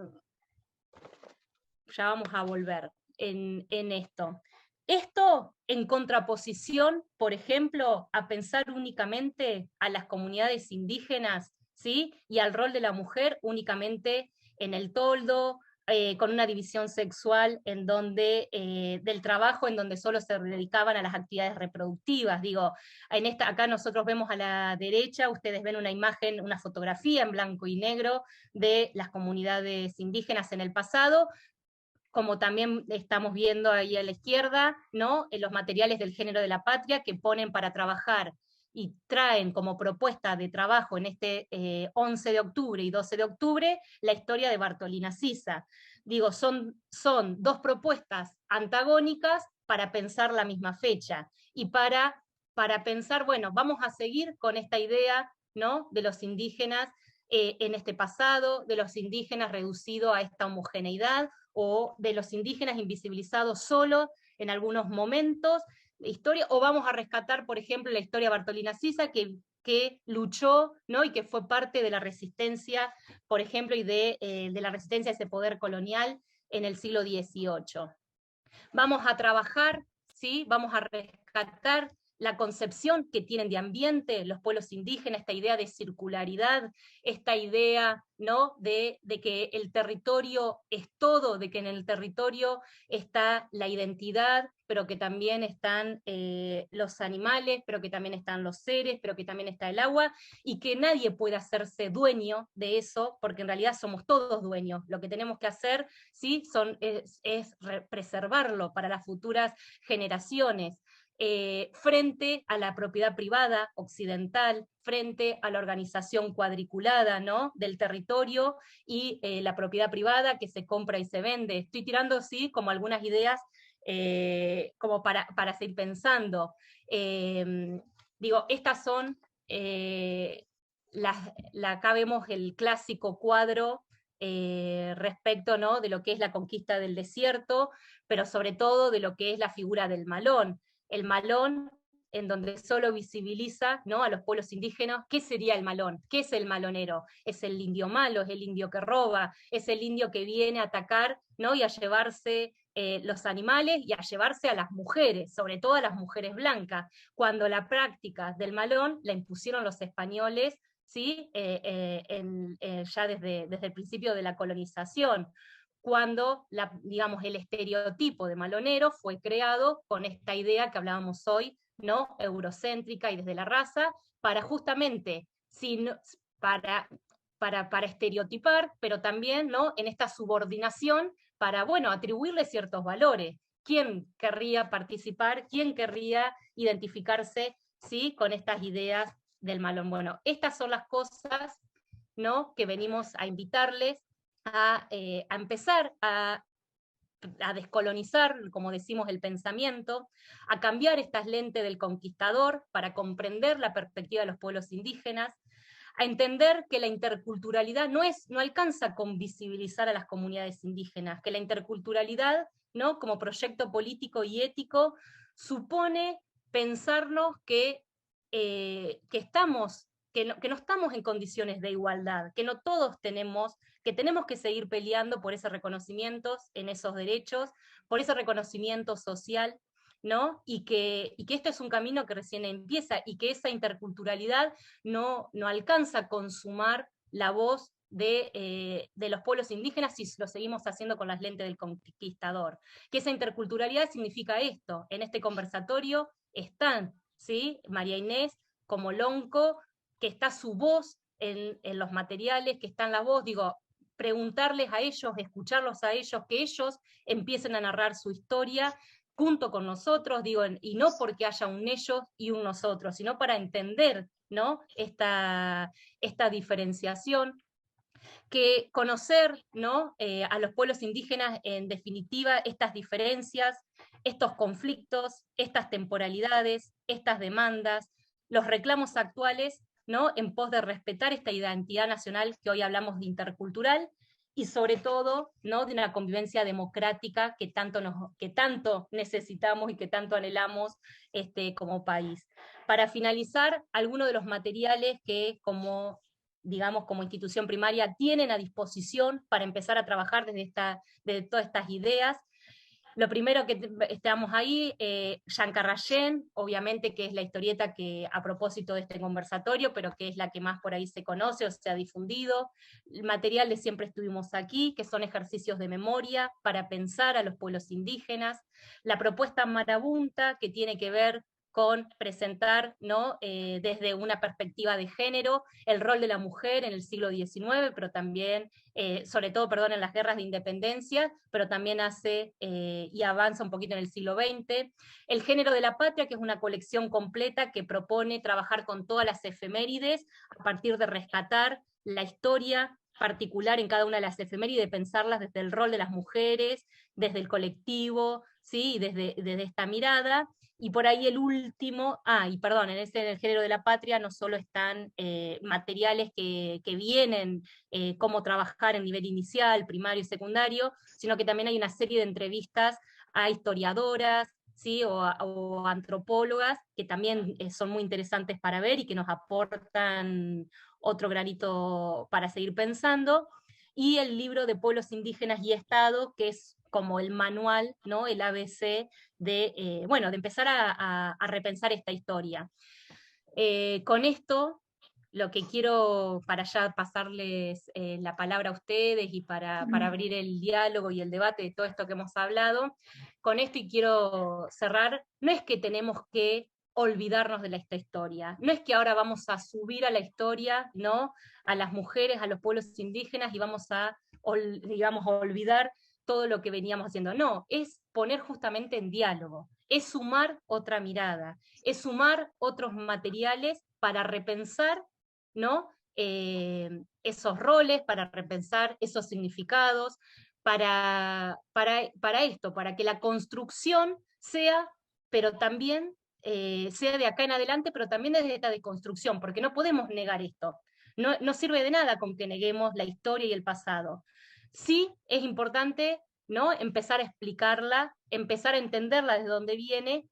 vamos a volver en esto. Esto en contraposición, por ejemplo, a pensar únicamente a las comunidades indígenas, ¿sí?, y al rol de la mujer únicamente en el toldo, con una división sexual en donde, del trabajo, en donde solo se dedicaban a las actividades reproductivas. Digo, acá nosotros vemos a la derecha, ustedes ven una imagen, una fotografía en blanco y negro de las comunidades indígenas en el pasado, como también estamos viendo ahí a la izquierda, ¿no?, en los materiales del género de la patria que ponen para trabajar y traen como propuesta de trabajo en este 11 de octubre y 12 de octubre la historia de Bartolina Sisa. Digo, son dos propuestas antagónicas para pensar la misma fecha, y para pensar, bueno, vamos a seguir con esta idea, ¿no?, de los indígenas en este pasado, de los indígenas reducidos a esta homogeneidad, o de los indígenas invisibilizados solo en algunos momentos de historia, o vamos a rescatar, por ejemplo, la historia de Bartolina Sisa, que que luchó, ¿no? Y que fue parte de la resistencia, por ejemplo, y de la resistencia a ese poder colonial en el siglo XVIII. Vamos a trabajar, ¿sí? Vamos a rescatar la concepción que tienen de ambiente los pueblos indígenas, esta idea de circularidad, esta idea, ¿no? de que el territorio es todo, de que en el territorio está la identidad, pero que también están los animales, pero que también están los seres, pero que también está el agua, y que nadie puede hacerse dueño de eso, porque en realidad somos todos dueños. Lo que tenemos que hacer, ¿sí? es preservarlo para las futuras generaciones. Frente a la propiedad privada occidental, frente a la organización cuadriculada, ¿no? del territorio y la propiedad privada que se compra y se vende. Estoy tirando, sí, como algunas ideas como para seguir pensando. Digo, estas son, acá vemos el clásico cuadro respecto, ¿no? de lo que es la conquista del desierto, pero sobre todo de lo que es la figura del malón. El malón, en donde solo visibiliza, ¿no? a los pueblos indígenas. ¿Qué sería el malón? ¿Qué es el malonero? Es el indio malo, es el indio que roba, es el indio que viene a atacar, ¿no? y a llevarse los animales y a llevarse a las mujeres, sobre todo a las mujeres blancas, cuando la práctica del malón la impusieron los españoles, ¿sí? Ya desde el principio de la colonización, cuando digamos, el estereotipo de malonero fue creado con esta idea que hablábamos hoy, ¿no? eurocéntrica y desde la raza, para justamente, para estereotipar, pero también, ¿no? en esta subordinación para, bueno, atribuirle ciertos valores. ¿Quién querría participar? ¿Quién querría identificarse, ¿sí? con estas ideas del malón? Bueno, estas son las cosas, ¿no? que venimos a invitarles a empezar a descolonizar, como decimos, el pensamiento, a cambiar estas lentes del conquistador para comprender la perspectiva de los pueblos indígenas, a entender que la interculturalidad no alcanza con visibilizar a las comunidades indígenas, que la interculturalidad, ¿no? como proyecto político y ético, supone pensarnos que no estamos en condiciones de igualdad, que no todos tenemos, que tenemos que seguir peleando por ese reconocimiento en esos derechos, por ese reconocimiento social, ¿no? Y que esto es un camino que recién empieza, y que esa interculturalidad no alcanza a consumar la voz de los pueblos indígenas si lo seguimos haciendo con las lentes del conquistador. Que esa interculturalidad significa esto. En este conversatorio están, ¿sí? María Inés como Lonco, que está su voz en los materiales, que está en la voz, digo, preguntarles a ellos, escucharlos a ellos, que ellos empiecen a narrar su historia junto con nosotros, digo, y no porque haya un ellos y un nosotros, sino para entender, ¿no? esta diferenciación, que conocer, ¿no? a los pueblos indígenas, en definitiva, estas diferencias, estos conflictos, estas temporalidades, estas demandas, los reclamos actuales, ¿no? en pos de respetar esta identidad nacional que hoy hablamos de intercultural, y sobre todo, ¿no? de una convivencia democrática que tanto necesitamos y que tanto anhelamos como país. Para finalizar, algunos de los materiales que como institución primaria tienen a disposición para empezar a trabajar desde todas estas ideas. Lo primero que estamos ahí, Yancarrayén, obviamente que es la historieta que a propósito de este conversatorio, pero que es la que más por ahí se conoce o se ha difundido. El material de Siempre Estuvimos Aquí, que son ejercicios de memoria para pensar a los pueblos indígenas. La propuesta Marabunta, que tiene que ver con presentar, ¿no? Desde una perspectiva de género, el rol de la mujer en el siglo XIX, pero también, sobre todo, en las guerras de independencia, pero también hace y avanza un poquito en el siglo XX. El género de la patria, que es una colección completa que propone trabajar con todas las efemérides, a partir de rescatar la historia particular en cada una de las efemérides, pensarlas desde el rol de las mujeres, desde el colectivo, ¿sí? desde esta mirada. Y por ahí el último, en el género de la patria no solo están materiales que vienen, cómo trabajar en nivel inicial, primario y secundario, sino que también hay una serie de entrevistas a historiadoras, ¿sí? O antropólogas, que también son muy interesantes para ver y que nos aportan otro granito para seguir pensando, y el libro de Pueblos Indígenas y Estado, que es como el manual, ¿no? El ABC de, bueno, de empezar a repensar esta historia. Con esto, lo que quiero, para ya pasarles la palabra a ustedes y para abrir el diálogo y el debate de todo esto que hemos hablado, con esto y quiero cerrar, no es que tenemos que olvidarnos de esta historia, no es que ahora vamos a subir a la historia, ¿no? A las mujeres, a los pueblos indígenas y vamos a, digamos, a olvidar todo lo que veníamos haciendo, no, es poner justamente en diálogo, es sumar otra mirada, es sumar otros materiales para repensar, ¿no? Esos roles, para repensar esos significados, para esto, para que la construcción sea, pero también sea de acá en adelante, pero también desde esta deconstrucción, porque no podemos negar esto. No, no sirve de nada con que neguemos la historia y el pasado. Sí es importante, ¿no? Empezar a explicarla, empezar a entenderla desde dónde viene,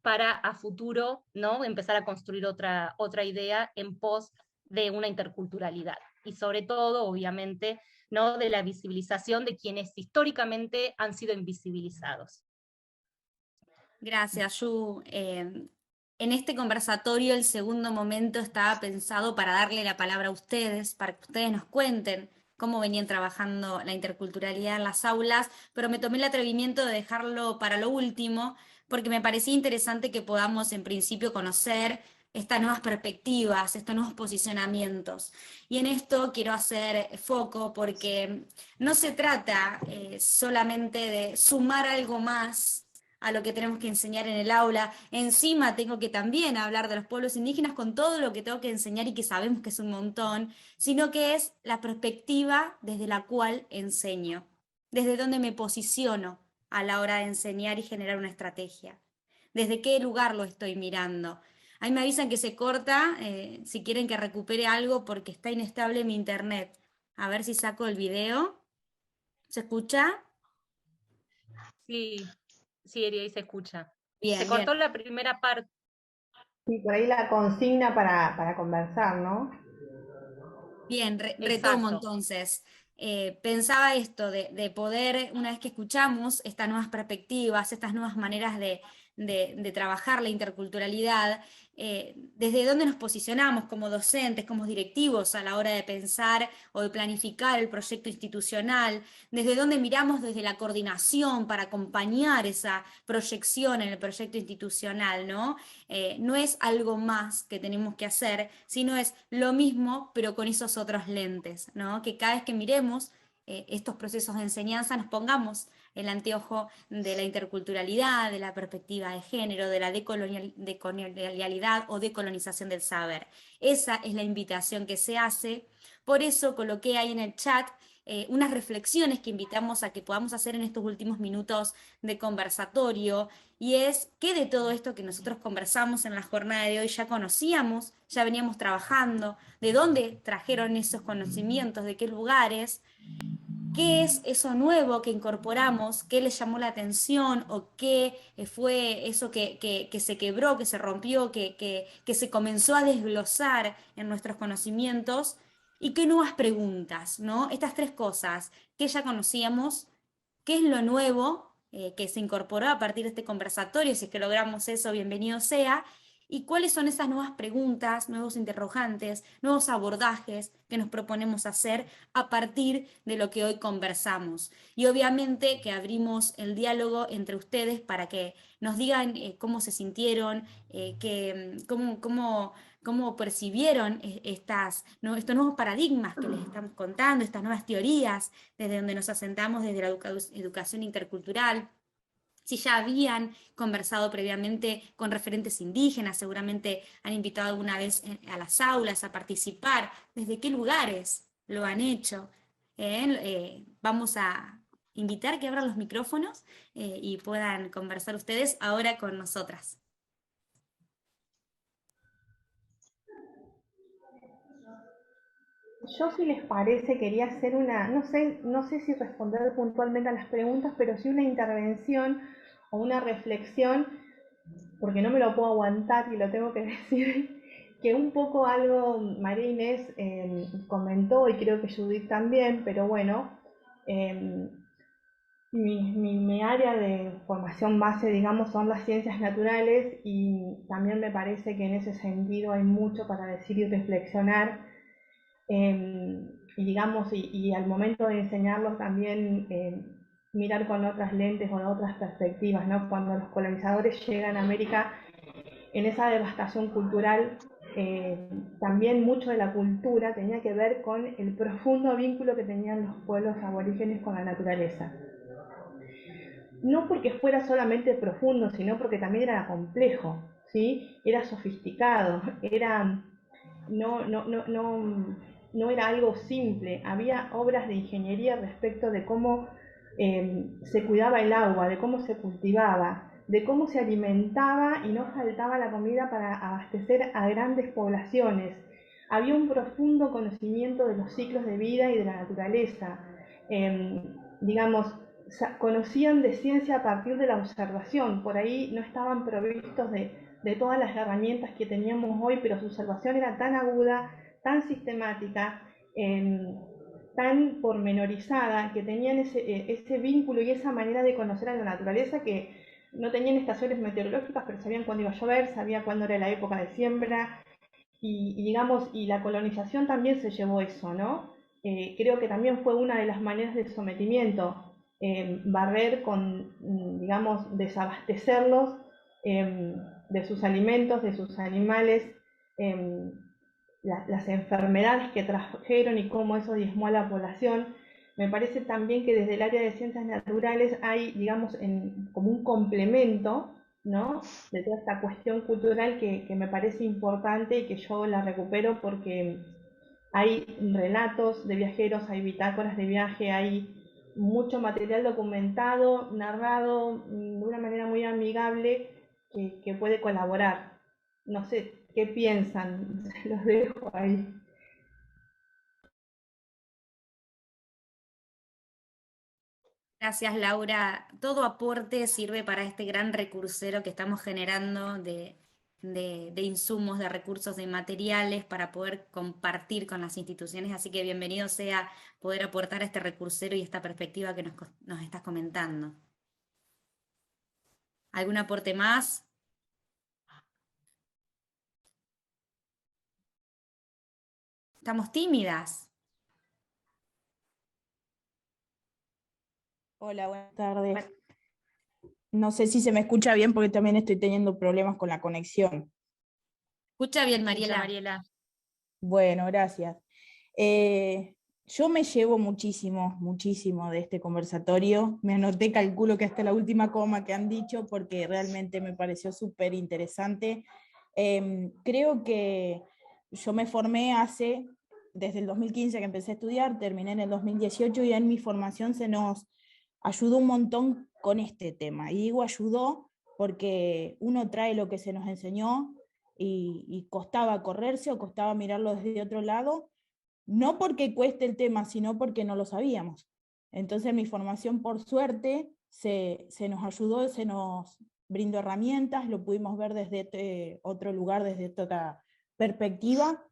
para a futuro, ¿no? Empezar a construir otra idea en pos de una interculturalidad. Y sobre todo, obviamente, ¿no? De la visibilización de quienes históricamente han sido invisibilizados. Gracias, Yu. En este conversatorio el segundo momento estaba pensado para darle la palabra a ustedes, para que ustedes nos cuenten cómo venían trabajando la interculturalidad en las aulas, pero me tomé el atrevimiento de dejarlo para lo último, porque me parecía interesante que podamos en principio conocer estas nuevas perspectivas, estos nuevos posicionamientos. Y en esto quiero hacer foco porque no se trata solamente de sumar algo más a lo que tenemos que enseñar en el aula. Encima tengo que también hablar de los pueblos indígenas con todo lo que tengo que enseñar y que sabemos que es un montón, sino que es la perspectiva desde la cual enseño, desde donde me posiciono a la hora de enseñar y generar una estrategia, desde qué lugar lo estoy mirando. Ahí me avisan que se corta, si quieren que recupere algo porque está inestable mi internet. A ver si saco el video. ¿Se escucha? Sí, sí, ahí se escucha. Bien, Se bien. cortó la primera parte. Sí, por ahí la consigna para conversar, ¿no? Bien, retomo Exacto. entonces. Pensaba esto de poder, una vez que escuchamos estas nuevas perspectivas, estas nuevas maneras de trabajar la interculturalidad, desde dónde nos posicionamos como docentes, como directivos a la hora de pensar o de planificar el proyecto institucional, desde dónde miramos desde la coordinación para acompañar esa proyección en el proyecto institucional, ¿no? No es algo más que tenemos que hacer, sino es lo mismo, pero con esos otros lentes, ¿no? Que cada vez que miremos estos procesos de enseñanza nos pongamos el anteojo de la interculturalidad, de la perspectiva de género, de la decolonialidad o decolonización del saber. Esa es la invitación que se hace. Por eso coloqué ahí en el chat unas reflexiones que invitamos a que podamos hacer en estos últimos minutos de conversatorio, y es qué de todo esto que nosotros conversamos en la jornada de hoy ya conocíamos, ya veníamos trabajando, de dónde trajeron esos conocimientos, de qué lugares, qué es eso nuevo que incorporamos, qué les llamó la atención o qué fue eso que se quebró, que se rompió, que se comenzó a desglosar en nuestros conocimientos, y qué nuevas preguntas, ¿no? Estas tres cosas que ya conocíamos, qué es lo nuevo que se incorporó a partir de este conversatorio, si es que logramos eso, bienvenido sea, y cuáles son esas nuevas preguntas, nuevos interrogantes, nuevos abordajes que nos proponemos hacer a partir de lo que hoy conversamos. Y obviamente que abrimos el diálogo entre ustedes para que nos digan cómo se sintieron, cómo percibieron estos nuevos paradigmas que les estamos contando, estas nuevas teorías desde donde nos asentamos desde la educación intercultural. Si ya habían conversado previamente con referentes indígenas, seguramente han invitado alguna vez a las aulas a participar, desde qué lugares lo han hecho. Vamos a invitar que abran los micrófonos y puedan conversar ustedes ahora con nosotras. Yo, si les parece, quería hacer no sé si responder puntualmente a las preguntas, pero sí una intervención o una reflexión, porque no me lo puedo aguantar y lo tengo que decir, que un poco algo María Inés comentó, y creo que Judith también, pero bueno, mi área de formación base, digamos, son las ciencias naturales, y también me parece que en ese sentido hay mucho para decir y reflexionar, y digamos, y al momento de enseñarlos también mirar con otras lentes, con otras perspectivas, ¿no? Cuando los colonizadores llegan a América, en esa devastación cultural, también mucho de la cultura tenía que ver con el profundo vínculo que tenían los pueblos aborígenes con la naturaleza. No porque fuera solamente profundo, sino porque también era complejo, ¿sí? Era sofisticado, no era algo simple. Había obras de ingeniería respecto de cómo se cuidaba el agua, de cómo se cultivaba, de cómo se alimentaba y no faltaba la comida para abastecer a grandes poblaciones. Había un profundo conocimiento de los ciclos de vida y de la naturaleza. Digamos, conocían de ciencia a partir de la observación. Por ahí no estaban provistos de todas las herramientas que teníamos hoy, pero su observación era tan aguda, tan sistemática, tan pormenorizada, que tenían ese vínculo y esa manera de conocer a la naturaleza, que no tenían estaciones meteorológicas, pero sabían cuándo iba a llover, sabían cuándo era la época de siembra, y digamos, y la colonización también se llevó eso, ¿no? Creo que también fue una de las maneras de sometimiento, barrer con, digamos, desabastecerlos de sus alimentos, de sus animales, las enfermedades que trajeron y cómo eso diezmó a la población. Me parece también que desde el área de ciencias naturales hay, digamos, como un complemento, ¿no?, de toda esta cuestión cultural que me parece importante y que yo la recupero porque hay relatos de viajeros, hay bitácoras de viaje, hay mucho material documentado, narrado de una manera muy amigable que puede colaborar. No sé, ¿qué piensan? Los dejo ahí. Gracias, Laura. Todo aporte sirve para este gran recursero que estamos generando de insumos, de recursos, de materiales para poder compartir con las instituciones. Así que bienvenido sea poder aportar a este recursero y esta perspectiva que nos estás comentando. ¿Algún aporte más? Estamos tímidas. Hola, buenas tardes. No sé si se me escucha bien porque también estoy teniendo problemas con la conexión. Escucha bien, Escucha, Mariela. Mariela. Bueno, gracias. Yo me llevo muchísimo de este conversatorio. Me anoté, calculo que hasta la última coma que han dicho, porque realmente me pareció súper interesante. Creo que yo me formé desde el 2015 que empecé a estudiar, terminé en el 2018 y en mi formación se nos ayudó un montón con este tema. Y digo ayudó porque uno trae lo que se nos enseñó y costaba correrse o costaba mirarlo desde otro lado, no porque cueste el tema, sino porque no lo sabíamos. Entonces mi formación, por suerte, se nos ayudó, se nos brindó herramientas, lo pudimos ver desde otro lugar, desde otra perspectiva.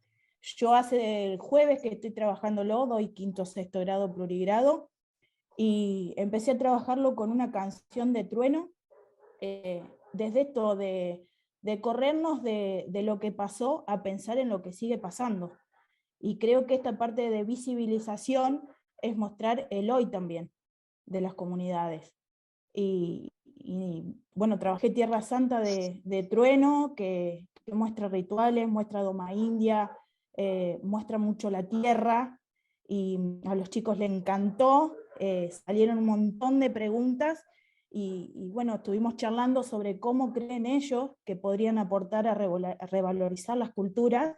Yo hace el jueves que estoy trabajándolo, doy quinto, sexto grado, plurigrado, y empecé a trabajarlo con una canción de Trueno, desde esto de corrernos de lo que pasó a pensar en lo que sigue pasando. Y creo que esta parte de visibilización es mostrar el hoy también de las comunidades. Y bueno, trabajé Tierra Santa de Trueno, que muestra rituales, muestra Doma India, muestra mucho la tierra, y a los chicos les encantó, salieron un montón de preguntas, y bueno, estuvimos charlando sobre cómo creen ellos que podrían aportar a revalorizar las culturas,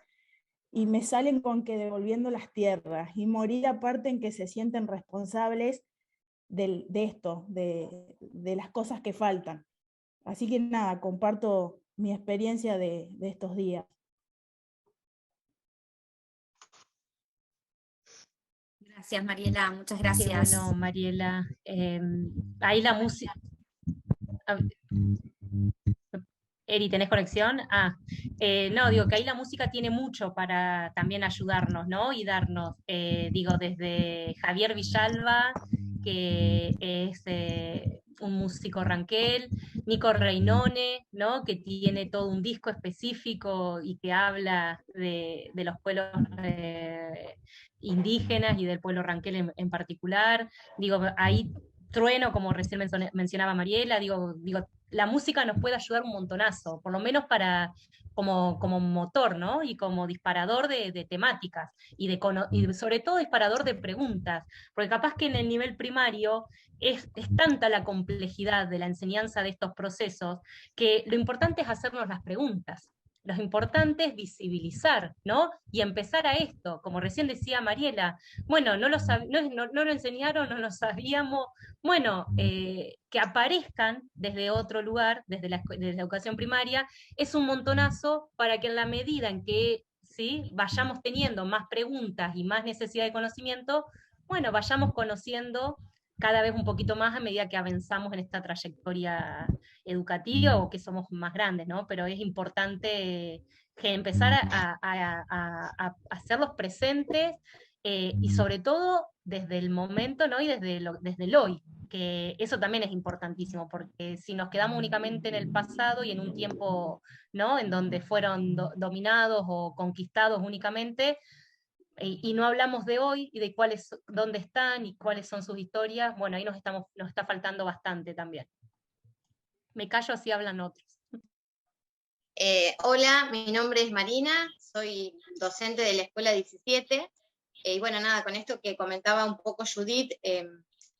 y me salen con que devolviendo las tierras, y morir aparte en que se sienten responsables de esto, de las cosas que faltan. Así que nada, comparto mi experiencia de estos días. Gracias, Mariela, muchas Qué gracias. bueno, Mariela. Ahí la música. Eri, ¿tenés conexión? No, digo que ahí la música tiene mucho para también ayudarnos, ¿no? Y darnos, digo, desde Javier Villalba, que es un músico ranquel, Nico Reinone, ¿no? Que tiene todo un disco específico y que habla de los pueblos indígenas y del pueblo ranquel en particular. Digo, ahí Trueno, como recién mencionaba Mariela, digo, la música nos puede ayudar un montonazo, por lo menos como motor, ¿no? Y como disparador de temáticas, y sobre todo disparador de preguntas, porque capaz que en el nivel primario es tanta la complejidad de la enseñanza de estos procesos, que lo importante es hacernos las preguntas. Lo importante es visibilizar, ¿no? Y empezar a esto, como recién decía Mariela, bueno, no lo enseñaron, no lo sabíamos, bueno, que aparezcan desde otro lugar, desde la educación primaria, es un montonazo para que en la medida en que ¿sí? vayamos teniendo más preguntas y más necesidad de conocimiento, bueno, vayamos conociendo cada vez un poquito más a medida que avanzamos en esta trayectoria educativa o que somos más grandes, ¿no? Pero es importante que empezar a hacerlos presentes y sobre todo desde el momento, ¿no? Y desde el hoy, que eso también es importantísimo, porque si nos quedamos únicamente en el pasado y en un tiempo, ¿no? En donde fueron dominados o conquistados únicamente, y no hablamos de hoy y de dónde están y cuáles son sus historias, bueno, ahí nos está faltando bastante también. Me callo, así hablan otros. Hola, mi nombre es Marina, soy docente de la Escuela 17, y bueno, nada, con esto que comentaba un poco Judith,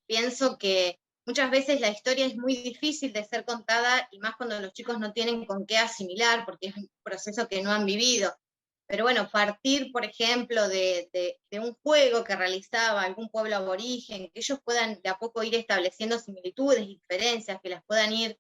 pienso que muchas veces la historia es muy difícil de ser contada, y más cuando los chicos no tienen con qué asimilar, porque es un proceso que no han vivido. Pero bueno, partir, por ejemplo, de un juego que realizaba algún pueblo aborigen, que ellos puedan de a poco ir estableciendo similitudes y diferencias, que las puedan ir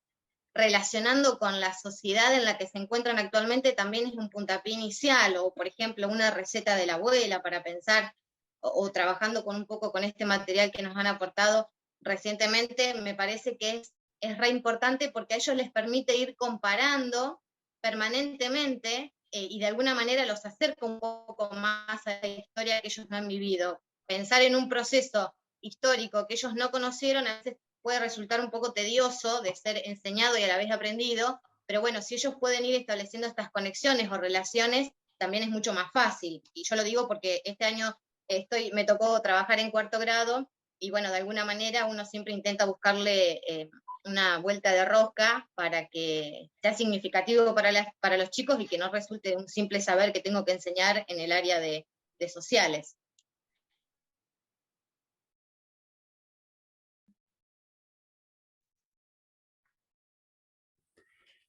relacionando con la sociedad en la que se encuentran actualmente, también es un puntapié inicial, o por ejemplo una receta de la abuela para pensar, o trabajando un poco con este material que nos han aportado recientemente, me parece que es re importante, porque a ellos les permite ir comparando permanentemente, y de alguna manera los acerca un poco más a la historia que ellos no han vivido. Pensar en un proceso histórico que ellos no conocieron a veces puede resultar un poco tedioso de ser enseñado y a la vez aprendido, pero bueno, si ellos pueden ir estableciendo estas conexiones o relaciones, también es mucho más fácil. Y yo lo digo porque este año me tocó trabajar en 4º grado, y bueno, de alguna manera uno siempre intenta buscarle una vuelta de rosca para que sea significativo para los chicos y que no resulte un simple saber que tengo que enseñar en el área de sociales.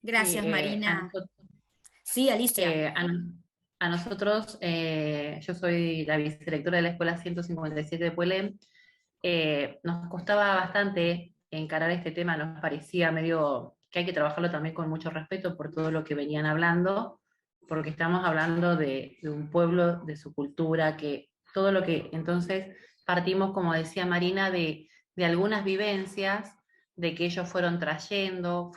Gracias, Marina. Sí, Alicia. A nosotros, yo soy la vicedirectora de la Escuela 157 de Puelén, nos costaba bastante encarar este tema, nos parecía medio que hay que trabajarlo también con mucho respeto por todo lo que venían hablando, porque estamos hablando de un pueblo, de su cultura, que todo lo que, entonces partimos, como decía Marina, de algunas vivencias, de que ellos fueron trayendo,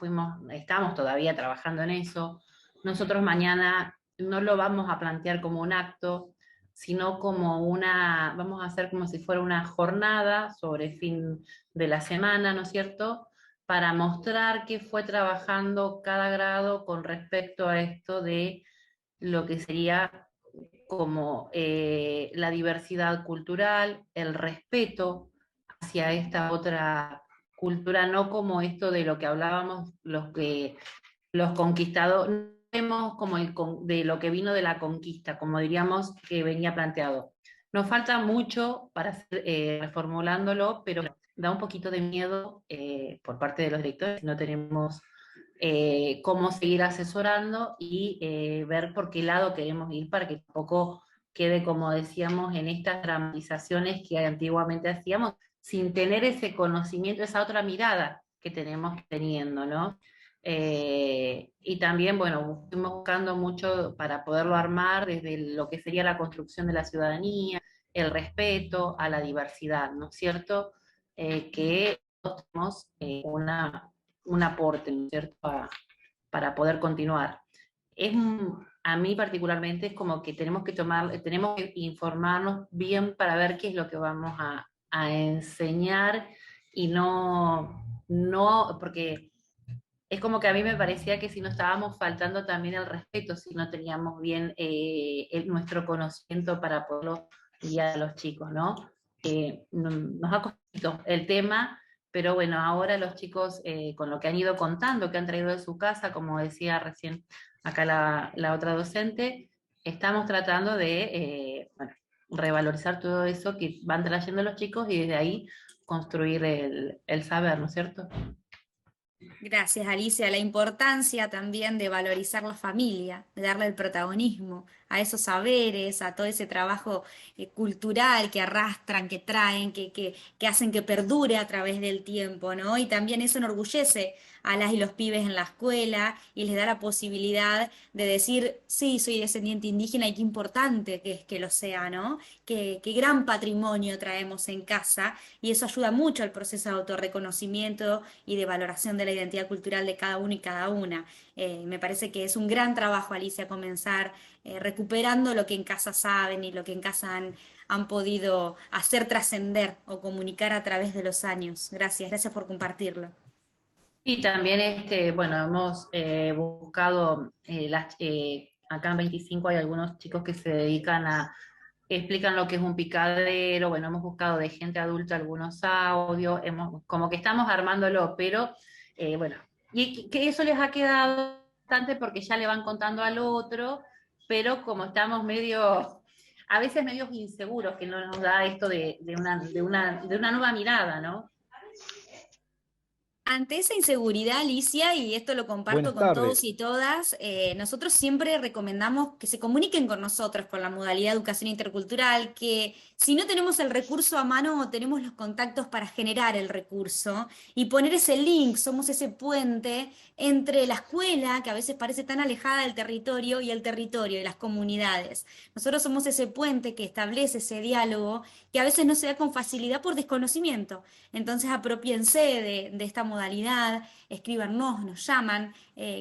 estamos todavía trabajando en eso. Nosotros mañana no lo vamos a plantear como un acto, sino vamos a hacer como si fuera una jornada sobre el fin de la semana, ¿no es cierto?, para mostrar qué fue trabajando cada grado con respecto a esto de lo que sería como la diversidad cultural, el respeto hacia esta otra cultura, no como esto de lo que hablábamos, los conquistadores, vemos como de lo que vino de la conquista, como diríamos que venía planteado. Nos falta mucho para seguir reformulándolo, pero da un poquito de miedo por parte de los directores, si no tenemos cómo seguir asesorando y ver por qué lado queremos ir para que tampoco quede, como decíamos, en estas dramatizaciones que antiguamente hacíamos, sin tener ese conocimiento, esa otra mirada que tenemos teniendo, ¿no? Y también, bueno, fuimos buscando mucho para poderlo armar desde lo que sería la construcción de la ciudadanía, el respeto a la diversidad, ¿no es cierto? Que tenemos un aporte, ¿no es cierto?, para poder continuar. A mí particularmente es como que tenemos que informarnos bien para ver qué es lo que vamos a enseñar y no, porque es como que a mí me parecía que si no estábamos faltando también el respeto, si no teníamos bien nuestro conocimiento para poderlo guiar a los chicos, ¿no? Nos ha costado el tema, pero bueno, ahora los chicos, con lo que han ido contando, que han traído de su casa, como decía recién acá la otra docente, estamos tratando de revalorizar todo eso que van trayendo los chicos y desde ahí construir el saber, ¿no es cierto? Gracias, Alicia. La importancia también de valorizar la familia, de darle el protagonismo a esos saberes, a todo ese trabajo cultural que arrastran, que traen, que hacen que perdure a través del tiempo, ¿no? Y también eso enorgullece a las y los pibes en la escuela y les da la posibilidad de decir, sí, soy descendiente indígena y qué importante que es que lo sea, ¿no? Qué gran patrimonio traemos en casa y eso ayuda mucho al proceso de autorreconocimiento y de valoración de la identidad cultural de cada uno y cada una. Me parece que es un gran trabajo, Alicia, comenzar recuperando lo que en casa saben y lo que en casa han podido hacer trascender o comunicar a través de los años. Gracias por compartirlo. Y también, bueno, hemos buscado, acá en 25 hay algunos chicos que se dedican explican lo que es un picadero, bueno, hemos buscado de gente adulta algunos audios, como que estamos armándolo, pero bueno, y que eso les ha quedado bastante porque ya le van contando al otro, pero como estamos a veces medios inseguros, que no nos da esto de una nueva mirada, ¿no? Ante esa inseguridad, Alicia, y esto lo comparto Buenas con todos tardes. y todas, nosotros siempre recomendamos que se comuniquen con nosotros con la modalidad de educación intercultural, que si no tenemos el recurso a mano, tenemos los contactos para generar el recurso y poner ese link, somos ese puente entre la escuela, que a veces parece tan alejada del territorio, y el territorio y las comunidades. Nosotros somos ese puente que establece ese diálogo que a veces no se da con facilidad por desconocimiento. Entonces apropiense de esta modalidad, escríbanos, nos llaman,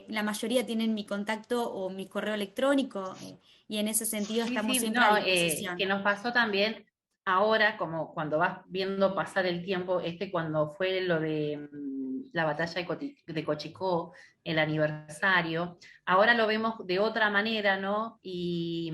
la mayoría tienen mi contacto o mi correo electrónico y en ese sentido estamos Sí, siempre no, a disposición. que nos pasó también ahora, como cuando vas viendo pasar el tiempo, cuando fue lo de la batalla de Cochicó, el aniversario, ahora lo vemos de otra manera, ¿no? Y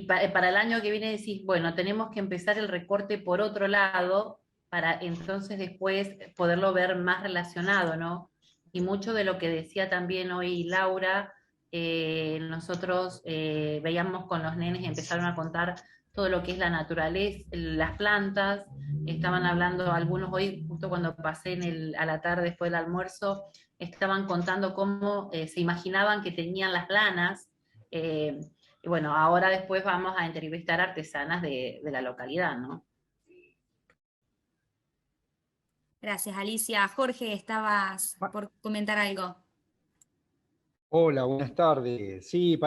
para el año que viene decís, bueno, tenemos que empezar el recorte por otro lado para entonces después poderlo ver más relacionado, ¿no? Y mucho de lo que decía también hoy Laura, nosotros veíamos con los nenes, empezaron a contar todo lo que es la naturaleza, las plantas, estaban hablando algunos hoy, justo cuando pasé a la tarde después del almuerzo, estaban contando cómo se imaginaban que tenían las lanas, y bueno, ahora después vamos a entrevistar artesanas de la localidad, ¿no? Gracias, Alicia. Jorge, estabas por comentar algo. Hola, buenas tardes. Sí,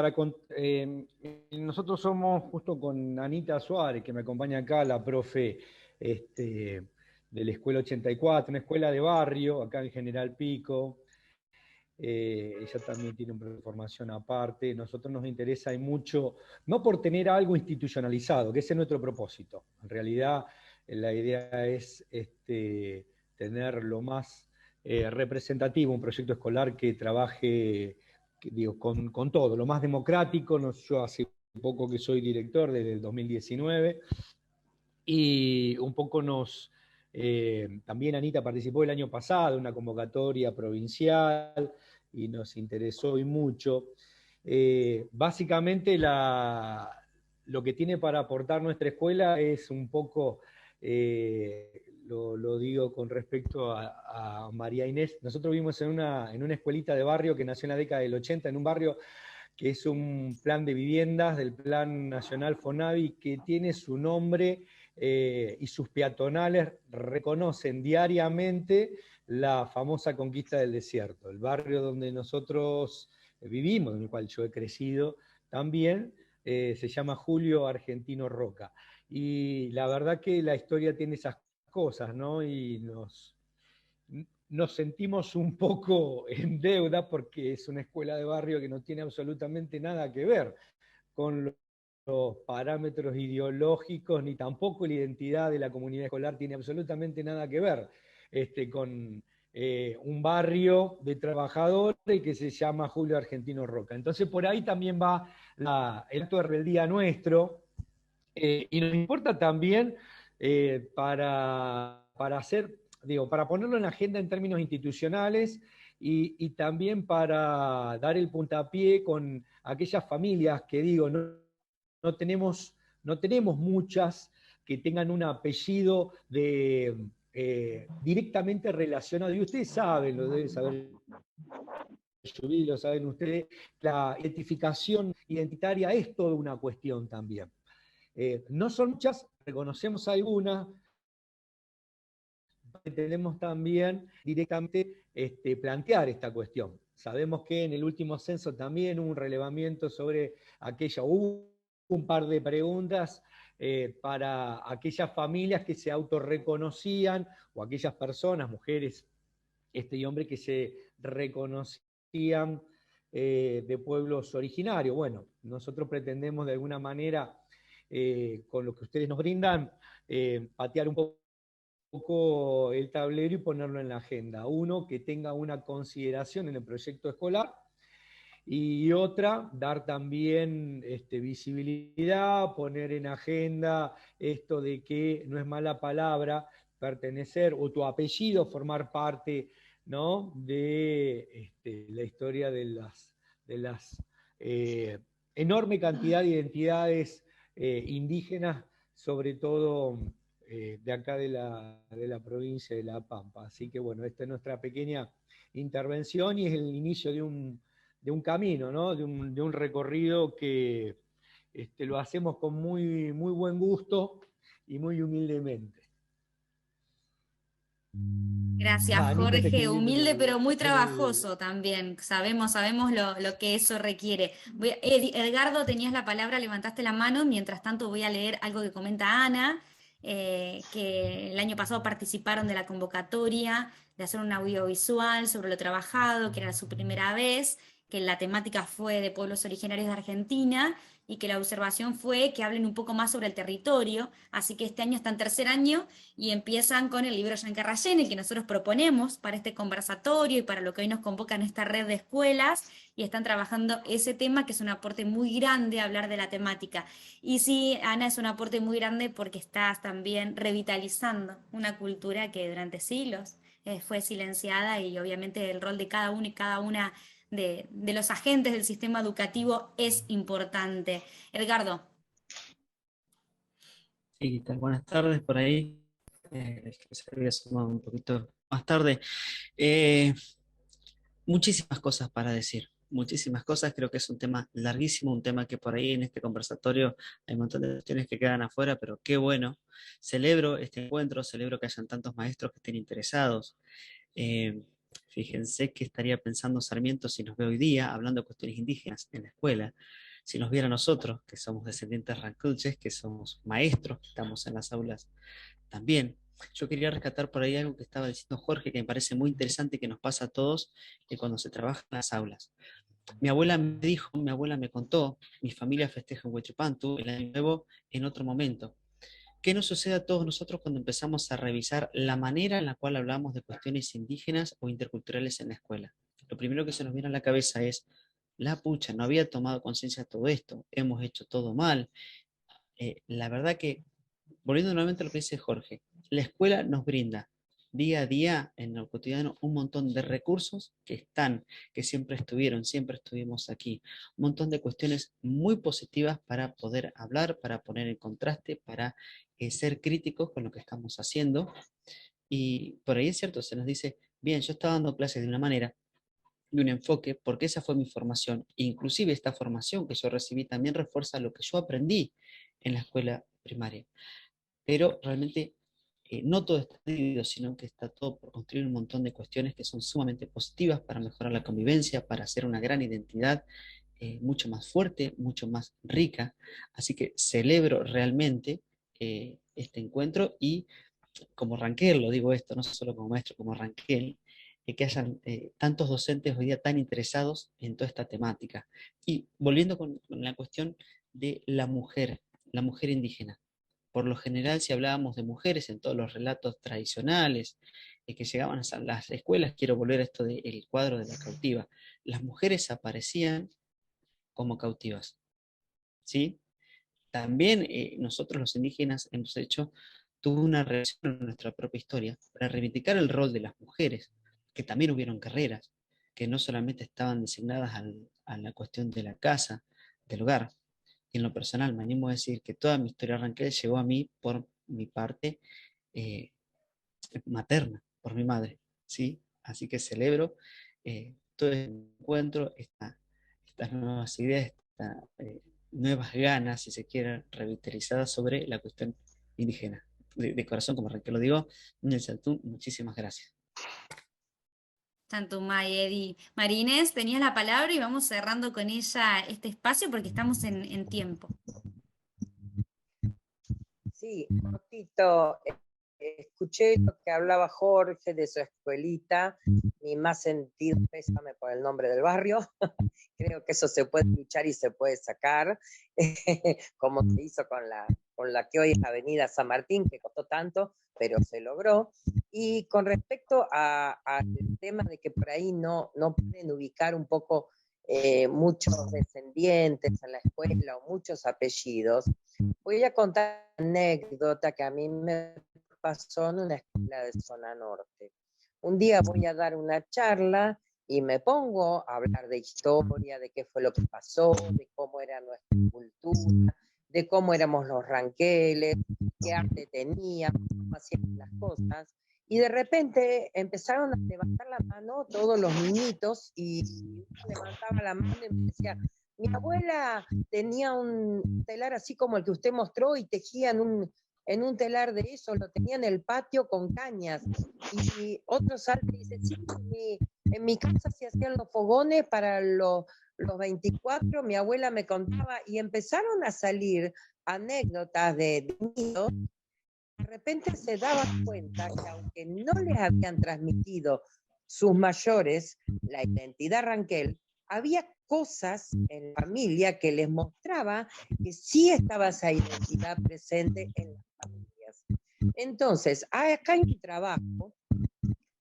nosotros somos justo con Anita Suárez, que me acompaña acá, la profe de la Escuela 84, una escuela de barrio, acá en General Pico. Ella también tiene un programa de formación aparte. Nosotros nos interesa y mucho, no por tener algo institucionalizado, que ese es nuestro propósito. En realidad, la idea es tener lo más representativo, un proyecto escolar que trabaje con todo, lo más democrático. Yo hace poco que soy director desde el 2019 y un poco también Anita participó el año pasado en una convocatoria provincial y nos interesó y mucho. Básicamente lo que tiene para aportar nuestra escuela es un poco, lo digo con respecto a María Inés, nosotros vivimos en una escuelita de barrio que nació en la década del 80, en un barrio que es un plan de viviendas del Plan Nacional Fonavi que tiene su nombre y sus peatonales reconocen diariamente la famosa conquista del desierto, el barrio donde nosotros vivimos, en el cual yo he crecido también, se llama Julio Argentino Roca. Y la verdad que la historia tiene esas cosas, ¿no? Y nos sentimos un poco en deuda porque es una escuela de barrio que no tiene absolutamente nada que ver con los parámetros ideológicos, ni tampoco la identidad de la comunidad escolar tiene absolutamente nada que ver con un barrio de trabajadores que se llama Julio Argentino Roca. Entonces por ahí también va el acto de rebeldía nuestro, y nos importa también para ponerlo en la agenda en términos institucionales y también para dar el puntapié con aquellas familias que no tenemos muchas que tengan un apellido directamente relacionado, y ustedes saben, lo deben saber, lo saben ustedes, la identificación identitaria es toda una cuestión también. No son muchas, reconocemos algunas, tenemos también directamente plantear esta cuestión. Sabemos que en el último censo también hubo un relevamiento sobre hubo un par de preguntas para aquellas familias que se autorreconocían, o aquellas personas, mujeres y hombres, que se reconocían de pueblos originarios. Bueno, nosotros pretendemos de alguna manera, con lo que ustedes nos brindan, patear un poco el tablero y ponerlo en la agenda. Uno, que tenga una consideración en el proyecto escolar, y otra, dar también visibilidad, poner en agenda esto de que no es mala palabra pertenecer, o tu apellido formar parte, ¿no?, de la historia de las enorme cantidad de identidades indígenas, sobre todo de acá de la provincia de La Pampa. Así que bueno, esta es nuestra pequeña intervención y es el inicio de un camino, ¿no?, de un recorrido que lo hacemos con muy, muy buen gusto y muy humildemente. Gracias, Anita, te Jorge. escribí Humilde, pero muy trabajoso también. Sabemos lo que eso requiere. Edgardo, tenías la palabra, levantaste la mano. Mientras tanto, voy a leer algo que comenta Ana, que el año pasado participaron de la convocatoria de hacer un audiovisual sobre lo trabajado, que era su primera vez, que la temática fue de pueblos originarios de Argentina y que la observación fue que hablen un poco más sobre el territorio. Así que este año está en tercer año y empiezan con el libro Yanka Rayén, el que nosotros proponemos para este conversatorio y para lo que hoy nos convoca en esta red de escuelas, y están trabajando ese tema, que es un aporte muy grande hablar de la temática. Y sí, Ana, es un aporte muy grande porque estás también revitalizando una cultura que durante siglos fue silenciada, y obviamente el rol de cada uno y cada una de los agentes del sistema educativo es importante. Edgardo. Sí, tal, buenas tardes por ahí. Se había sumado un poquito más tarde. Muchísimas cosas para decir, muchísimas cosas. Creo que es un tema larguísimo, un tema que por ahí en este conversatorio hay un montón de cuestiones que quedan afuera, pero qué bueno. Celebro este encuentro, celebro que hayan tantos maestros que estén interesados. Fíjense que estaría pensando Sarmiento si nos ve hoy día hablando de cuestiones indígenas en la escuela, si nos viera a nosotros, que somos descendientes rancuches, que somos maestros, que estamos en las aulas también. Yo quería rescatar por ahí algo que estaba diciendo Jorge, que me parece muy interesante, que nos pasa a todos cuando se trabaja en las aulas. Mi abuela me contó, mi familia festeja en Huachipantu el Año Nuevo en otro momento. ¿Qué nos sucede a todos nosotros cuando empezamos a revisar la manera en la cual hablamos de cuestiones indígenas o interculturales en la escuela? Lo primero que se nos viene a la cabeza es, la pucha, no había tomado conciencia de todo esto, hemos hecho todo mal. La verdad que, volviendo nuevamente a lo que dice Jorge, la escuela nos brinda día a día en lo cotidiano un montón de recursos que siempre estuvimos aquí. Un montón de cuestiones muy positivas para poder hablar, para poner en contraste, para ser críticos con lo que estamos haciendo. Y por ahí es cierto, se nos dice, bien, yo estaba dando clases de una manera, de un enfoque, porque esa fue mi formación. Inclusive esta formación que yo recibí también refuerza lo que yo aprendí en la escuela primaria. Pero realmente no todo está perdido, sino que está todo por construir un montón de cuestiones que son sumamente positivas para mejorar la convivencia, para hacer una gran identidad mucho más fuerte, mucho más rica. Así que celebro realmente este encuentro, y como Ranquel, lo digo esto, no solo como maestro, como Ranquel, que hayan tantos docentes hoy día tan interesados en toda esta temática. Y volviendo con la cuestión de la mujer indígena. Por lo general, si hablábamos de mujeres en todos los relatos tradicionales que llegaban a las escuelas, quiero volver a esto del cuadro de la cautiva, las mujeres aparecían como cautivas, ¿sí? También nosotros los indígenas hemos hecho toda una reacción en nuestra propia historia para reivindicar el rol de las mujeres, que también hubieron carreras, que no solamente estaban designadas a la cuestión de la casa, del hogar. Y en lo personal, me animo a decir que toda mi historia Ranquel llegó a mí por mi parte materna, por mi madre, ¿sí? Así que celebro todo este encuentro, estas nuevas ideas, estas nuevas ganas, si se quiere, revitalizadas sobre la cuestión indígena. De corazón, como Ranquel lo digo, Nilsa Altún, muchísimas gracias. Tantumay, Edi. María Inés, tenías la palabra y vamos cerrando con ella este espacio porque estamos en tiempo. Sí, cortito. Escuché lo que hablaba Jorge de su escuelita, mi más sentido pésame por el nombre del barrio. Creo que eso se puede luchar y se puede sacar, como se hizo con la que hoy es Avenida San Martín, que costó tanto, pero se logró. Y con respecto al tema de que por ahí no pueden ubicar un poco muchos descendientes en la escuela o muchos apellidos, voy a contar una anécdota que a mí me pasó en una escuela de zona norte. Un día voy a dar una charla y me pongo a hablar de historia, de qué fue lo que pasó, de cómo era nuestra cultura, de cómo éramos los ranqueles, qué arte teníamos, cómo hacíamos las cosas. Y de repente empezaron a levantar la mano todos los niñitos y uno levantaba la mano y me decía, mi abuela tenía un telar así como el que usted mostró y tejía en un telar de eso, lo tenía en el patio con cañas. Y otro salta y dice, sí, en mi casa se hacían los fogones para los 24, mi abuela me contaba, y empezaron a salir anécdotas de niños. De repente se daban cuenta que aunque no les habían transmitido sus mayores la identidad ranquel, había cosas en la familia que les mostraba que sí estaba esa identidad presente en las familias. Entonces, acá hay un trabajo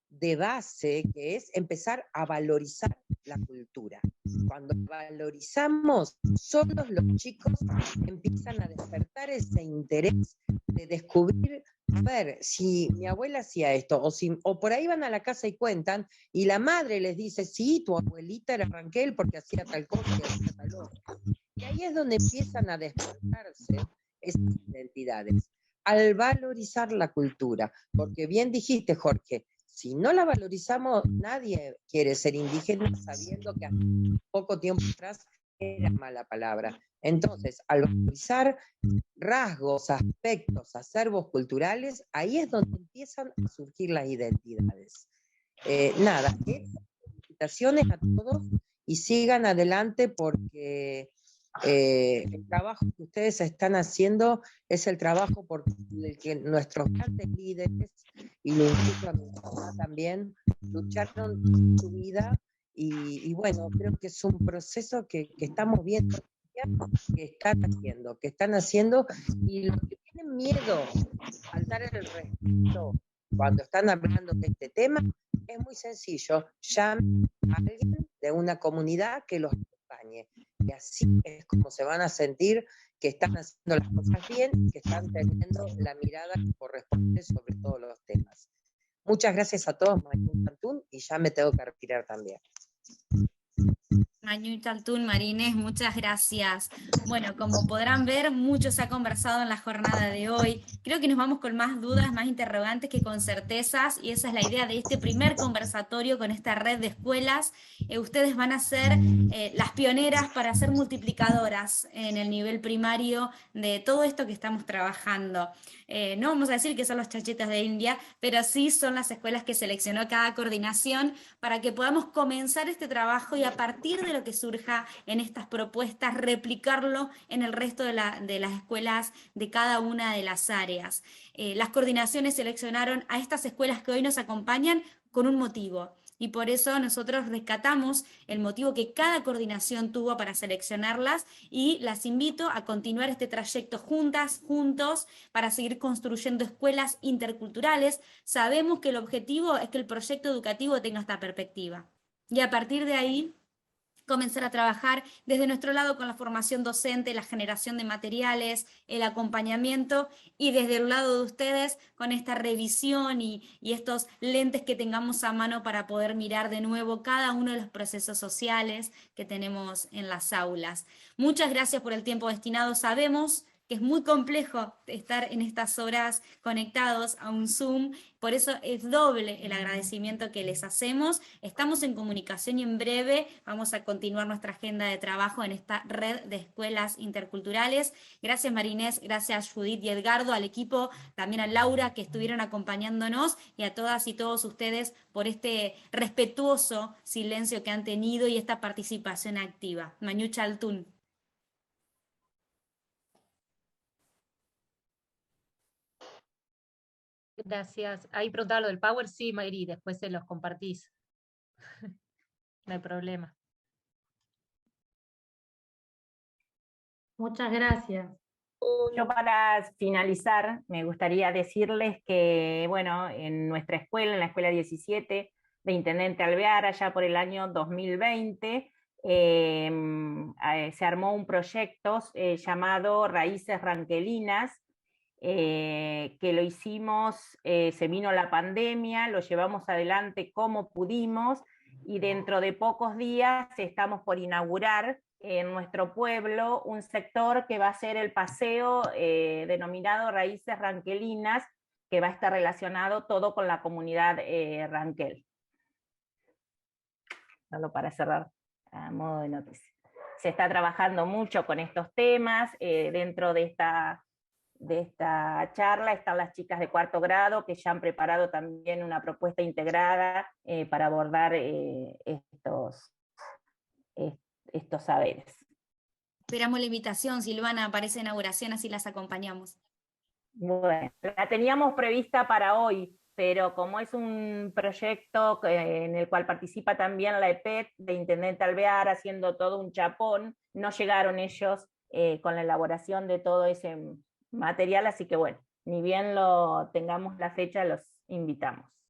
de base que es empezar a valorizar la cultura. Cuando valorizamos, solos los chicos empiezan a despertar ese interés de descubrir, a ver, si mi abuela hacía esto, o por ahí van a la casa y cuentan, y la madre les dice, sí, tu abuelita era Ranquel porque hacía tal cosa y hacía tal otra. Y ahí es donde empiezan a despertarse esas identidades, al valorizar la cultura, porque bien dijiste, Jorge, si no la valorizamos, nadie quiere ser indígena sabiendo que hace poco tiempo atrás era mala palabra. Entonces, al valorizar rasgos, aspectos, acervos culturales, ahí es donde empiezan a surgir las identidades. Nada, felicitaciones a todos y sigan adelante porque el trabajo que ustedes están haciendo es el trabajo por el que nuestros grandes líderes, y lo incluyo a mi mamá también, lucharon su vida y bueno, creo que es un proceso que estamos viendo que están haciendo y los que tienen miedo a faltar el respeto cuando están hablando de este tema, es muy sencillo, llamen a alguien de una comunidad que los acompañe. Y así es como se van a sentir que están haciendo las cosas bien, que están teniendo la mirada que corresponde sobre todos los temas. Muchas gracias a todos, Mañú Altún, y ya me tengo que retirar también. Mañú Altún, María Inés, muchas gracias. Bueno, como podrán ver, mucho se ha conversado en la jornada de hoy. Creo que nos vamos con más dudas, más interrogantes que con certezas, y esa es la idea de este primer conversatorio con esta red de escuelas. Ustedes van a ser las pioneras para ser multiplicadoras en el nivel primario de todo esto que estamos trabajando. No vamos a decir que son los chachitas de India, pero sí son las escuelas que seleccionó cada coordinación para que podamos comenzar este trabajo y a partir de lo que surja en estas propuestas, replicarlo en el resto de las escuelas de cada una de las áreas. Las coordinaciones seleccionaron a estas escuelas que hoy nos acompañan con un motivo, Y por eso nosotros rescatamos el motivo que cada coordinación tuvo para seleccionarlas y las invito a continuar este trayecto juntas, juntos, para seguir construyendo escuelas interculturales. Sabemos que el objetivo es que el proyecto educativo tenga esta perspectiva. Y a partir de ahí, comenzar a trabajar desde nuestro lado con la formación docente, la generación de materiales, el acompañamiento, y desde el lado de ustedes con esta revisión y estos lentes que tengamos a mano para poder mirar de nuevo cada uno de los procesos sociales que tenemos en las aulas. Muchas gracias por el tiempo destinado. Sabemos que es muy complejo estar en estas horas conectados a un Zoom, por eso es doble el agradecimiento que les hacemos. Estamos en comunicación y en breve vamos a continuar nuestra agenda de trabajo en esta red de escuelas interculturales. Gracias Marinés, gracias Judith y Edgardo, al equipo, también a Laura que estuvieron acompañándonos, y a todas y todos ustedes por este respetuoso silencio que han tenido y esta participación activa. Mañucha Altún. Gracias. Ahí preguntaba lo del Power, sí, Mayri, después se los compartís. No hay problema. Muchas gracias. Yo para finalizar me gustaría decirles que, bueno, en nuestra escuela, en la Escuela 17 de Intendente Alvear, allá por el año 2020, se armó un proyecto llamado Raíces Ranquelinas, que lo hicimos, se vino la pandemia, lo llevamos adelante como pudimos, y dentro de pocos días estamos por inaugurar en nuestro pueblo un sector que va a ser el paseo denominado Raíces Ranquelinas, que va a estar relacionado todo con la comunidad Ranquel. Solo para cerrar a modo de noticia. Se está trabajando mucho con estos temas. Dentro de esta charla están las chicas de 4º grado, que ya han preparado también una propuesta integrada para abordar estos saberes. Esperamos la invitación, Silvana, para esa inauguración, así las acompañamos. Bueno, la teníamos prevista para hoy, pero como es un proyecto en el cual participa también la EPET de Intendente Alvear, haciendo todo un chapón, no llegaron ellos con la elaboración de todo ese material, así que bueno, ni bien lo tengamos la fecha, los invitamos.